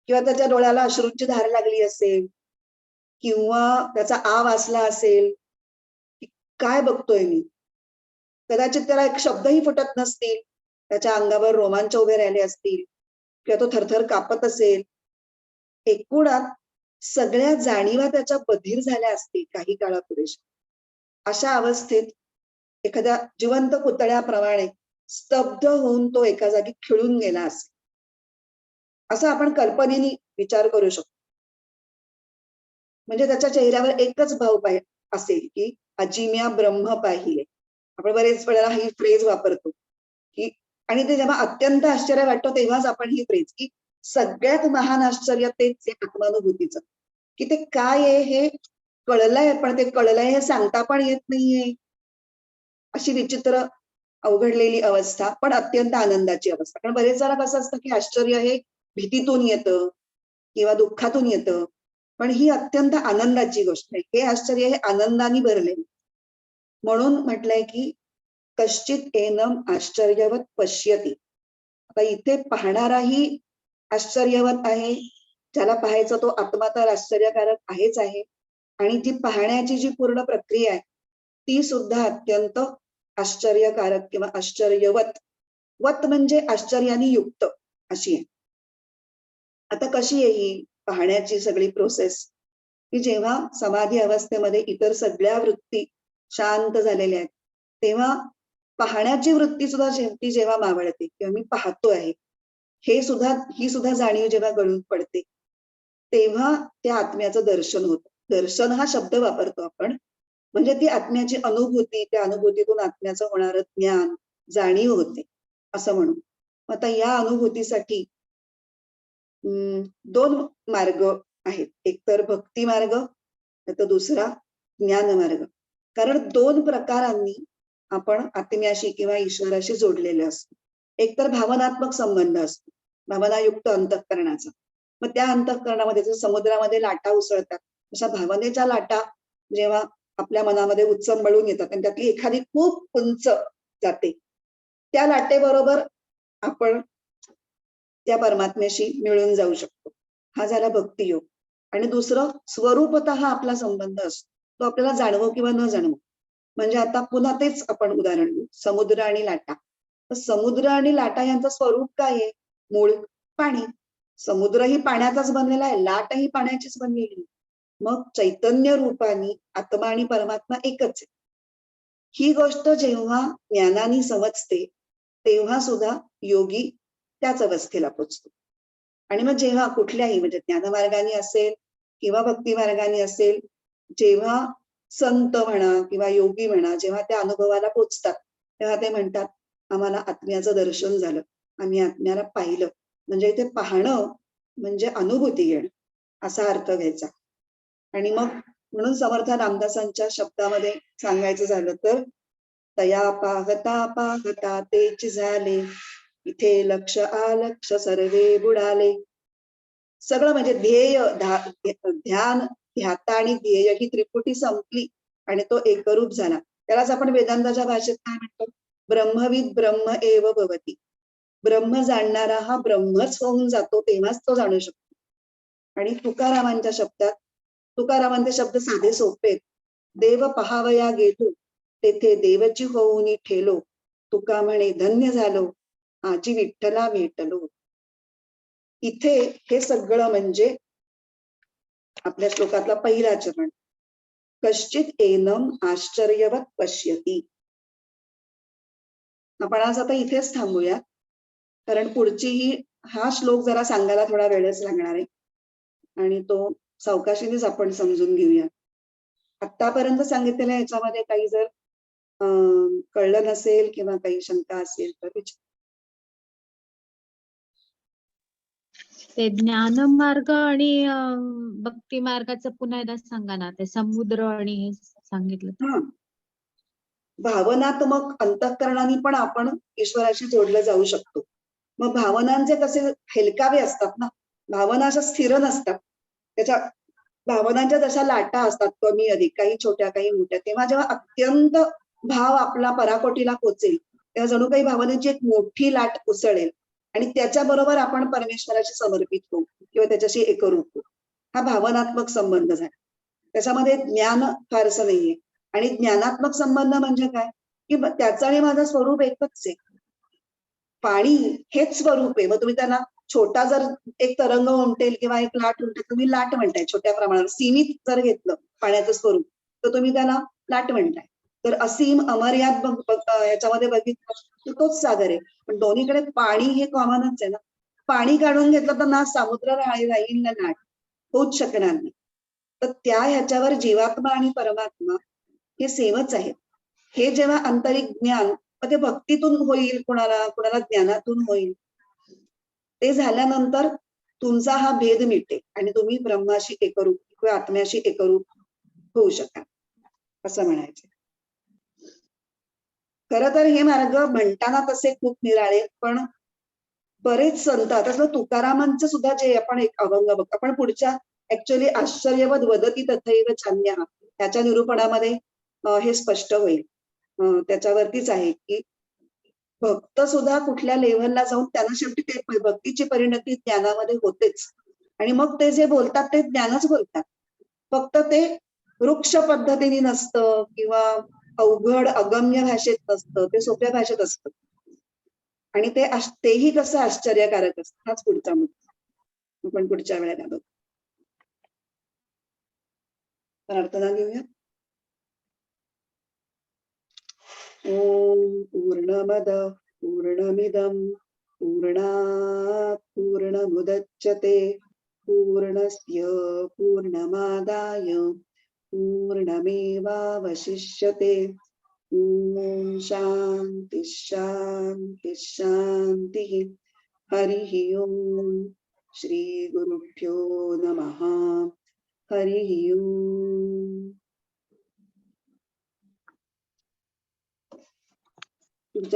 किंवा त्याच्या डोळ्याला अश्रूंची धार लागली असेल किंवा त्याचा आ वासला असेल की काय बघतोय मी. कदाचित त्याला एक शब्दही फुटत नसतील, त्याच्या अंगावर रोमांच उभे राहिले असतील किंवा तो थरथर कापत असेल. एकूणात सगळ्या जाणीवा त्याच्या बधीर झाल्या असतील काही काळापूर्वी. अशा अवस्थेत एखाद्या जिवंत पुतळ्याप्रमाणे स्तब्ध होऊन तो एका जागी खिळून गेला असेल असं आपण कल्पनेने विचार करू शकतो. म्हणजे त्याच्या चेहऱ्यावर एकच भाव असेल की अजिम्या ब्रह्म पाहिले. आपण बरेच वेळेला ही फ्रेज वापरतो की आणि ते जेव्हा अत्यंत आश्चर्य वाटतं तेव्हाच आपण ही फ्रेज की सगळ्यात महान आश्चर्य तेच आहे आत्मानुभूतीचं, की ते काय आहे हे कळलंय पण ते कळलंय हे सांगता पण येत नाहीये. अशी विचित्र अवघडलेली अवस्था पण अत्यंत आनंदाची अवस्था. कारण बरेच जरा कसं असतं की आश्चर्य हे भीतीतून येतं किंवा दुःखातून येतं, पण ही अत्यंत आनंदाची गोष्ट आहे. हे आश्चर्य हे आनंदाने भरले. म्हणून म्हटलंय की कश्चित एनम आश्चर्यवत पश्यती. आता इथे पाहणाराही आश्चर्यवत आहे, ज्याला पाहायचं तो आत्मा तर आश्चर्यकारक आहेच आहे आणि जी पाहण्याची जी पूर्ण प्रक्रिया आहे ती सुद्धा अत्यंत आश्चर्यकारक किंवा आश्चर्यवत. वत म्हणजे आश्चर्याने युक्त अशी आहे. आता कशी आहे ही पाहण्याची सगळी प्रोसेस, की जेव्हा समाधी अवस्थेमध्ये इतर सगळ्या वृत्ती शांत झालेल्या आहेत तेव्हा पाहण्याची वृत्ती सुद्धा शेवटी जेव्हा मावळते किंवा मी पाहतो आहे ही सुद्धा जाणीव जेव्हा गळून पडते तेव्हा त्या आत्म्याचं दर्शन होतं. दर्शन हा शब्द वापरतो आपण म्हणजे ती आत्म्याची अनुभूती, त्या अनुभूतीतून आत्म्याचं होणारं ज्ञान जाणीव होते असं म्हणू. आता या अनुभूतीसाठी 2 मार्ग आहेत. एक तर भक्ती मार्ग, तर दुसरा ज्ञान मार्ग. कारण 2 प्रकारांनी आपण आत्म्याशी किंवा ईश्वराशी जोडलेले असतो. एक तर भावनात्मक संबंध असतो, भावनायुक्त अंतःकरणाचा, मग त्या अंतःकरणामध्ये जसं समुद्रामध्ये लाटा उसळतात तशा भावनेच्या लाटा जेव्हा आपल्या मनामध्ये उचंबळून येतात आणि त्यातली एखादी खूप उंच जाते, त्या लाटेबरोबर आपण त्या परमात्म्याशी मिळून जाऊ शकतो. हा झाला भक्तियोग. आणि दुसरं स्वरूपतः आपला संबंध असतो, तो आपल्याला जाणवो किंवा न जाणवो. म्हणजे आता पुन्हा तेच आपण उदाहरण घेऊ, समुद्र आणि लाटा. तर समुद्र आणि लाटा यांचं स्वरूप काय आहे? मूळ पाणी. समुद्रही पाण्याचाच बनलेला आहे, लाटही पाण्याचीच बनलेली आहे. मग चैतन्य रूपाने आत्मा आणि परमात्मा एकच आहे. ही गोष्ट जेव्हा ज्ञानाने समजते तेव्हा सुद्धा योगी त्याच अवस्थेला पोचतो. आणि मग जेव्हा कुठल्याही म्हणजे ज्ञानमार्गाने असेल किंवा भक्ती मार्गाने असेल, जेव्हा संत म्हणा किंवा योगी म्हणा जेव्हा त्या अनुभवाला पोचतात तेव्हा ते म्हणतात, आम्हाला आत्म्याचं दर्शन झालं, आम्ही आत्म्याला पाहिलं. म्हणजे इथे पाहणं म्हणजे अनुभूती घेणं असा अर्थ घ्यायचा. आणि मग म्हणून समर्थ रामदासांच्या शब्दामध्ये सांगायचं झालं तर, तया पाहता पाहता तेच झाले, इथे लक्ष आलक्ष सर्वे बुडाले. सगळं म्हणजे ध्येय ध्यान ध्याता आणि ध्येय ही त्रिपुटी संपली आणि तो एकरूप झाला. त्यालाच आपण वेदांताच्या भाषेत काय म्हणतो? ब्रह्मविद ब्रह्म एव भवती. ब्रह्म जाणणारा हा ब्रह्मच होऊन जातो, तेव्हाच तो जाणू शकतो. आणि तुकारामांच्या शब्दात, तुकारामांचे शब्द साधे सोपे आहेत. देव पहावया गेलो, तेथे देवची होऊनी ठेलो. तुका म्हणे धन्य झालो, आजी विठ्ठला भेटलो. इथे हे सगळं म्हणजे आपल्या श्लोकातला पहिला चरण, कश्चित एनम आश्चर्यवत पश्यती. आपण आज आता इथेच थांबूया, कारण पुढचीही हा श्लोक जरा सांगायला थोडा वेळच लागणार आहे आणि तो सावकाशीनेच आपण समजून घेऊया. आतापर्यंत सांगितलेल्या याच्यामध्ये काही जर कळलं नसेल किंवा काही शंका असेल तर विचार. ते ज्ञान मार्ग आणि भक्ती मार्गाचं पुन्हा एकदा सांगा ना, ते समुद्र आणि हे सांगितलं. हा, भावनात्मक अंतःकरणाने पण आपण ईश्वराशी जोडलं जाऊ शकतो. मग भावनांचे कसे हेलकावे असतात ना, भावना अशा स्थिर नसतात. त्याच्या भावनांच्या जशा लाटा असतात कमी अधिक, काही छोट्या काही मोठ्या. तेव्हा जेव्हा अत्यंत भाव आपला पराकोटीला पोचेल तेव्हा जणू काही भावनेची एक मोठी लाट उसळेल आणि त्याच्याबरोबर आपण परमेश्वराशी समर्पित होऊ किंवा त्याच्याशी एकरूप होऊ. हा भावनात्मक संबंध झाला. त्याच्यामध्ये ज्ञान फारसं नाहीये. आणि ज्ञानात्मक संबंध म्हणजे काय, की त्याचं आणि माझं स्वरूप एकच आहे. पाणी हेच स्वरूप आहे. मग तुम्ही त्यांना छोटा जर एक तरंग उमटेल किंवा एक लाट उमटेल, तुम्ही लाट म्हणताय छोट्या प्रमाणात. सीमित जर घेतलं पाण्याचं स्वरूप तर तुम्ही त्याला लाट म्हणताय. तर असीम अमर्याद याच्यामध्ये बघितलं तर तोच सागर आहे. पण दोन्हीकडे पाणी हे कॉमनच आहे ना. पाणी काढून घेतलं तर ना समुद्र राहील ना लाट, होऊच शकणार नाही. तर त्या ह्याच्यावर जीवात्मा आणि परमात्मा हे सेमच आहेत. हे जेव्हा आंतरिक ज्ञान, मग ते भक्तीतून होईल, कुणाला कुणाला ज्ञानातून होईल. ते झाल्यानंतर तुमचा हा भेद मिटेल आणि तुम्ही ब्रह्माशी एकरूप किंवा आत्म्याशी एकरूप होऊ शकाल, असं म्हणायचं. खरं तर हे मार्ग म्हणताना तसे खूप निराळे, पण बरेच संत, आता तुकारामांचं सुद्धा जे आपण एक अभंग बघतो, आपण पुढच्या ऍक्च्युअली आश्चर्यवद वदती तथैव चान्यः त्याच्या निरूपणामध्ये हे स्पष्ट होईल. त्याच्यावरतीच आहे की भक्त सुद्धा कुठल्या लेव्हलला जाऊन त्यांना शेवटी ते भक्तीची परिणती ज्ञानामध्ये होतेच. आणि मग ते जे बोलतात ते ज्ञानच बोलतात. फक्त ते वृक्ष पद्धतीने नसतं किंवा अवघड अगम्य भाषेत नसतं, ते सोप्या भाषेत असतं. आणि तेही कसं आश्चर्यकारक असतं. हाच पुढचा मुद्दा आपण पुढच्या वेळेला बघू. प्रार्थना घेऊया. ओम पूर्णमद पूर्णमिदं पूर्णात् पूर्णमुदच्यते पूर्णस्य पूर्णमादाय पूर्णमेवावशिष्यते. ओम शांति शांति शांति. हरिः ओम. श्री गुरुभ्यो नमः. हरिः ओम.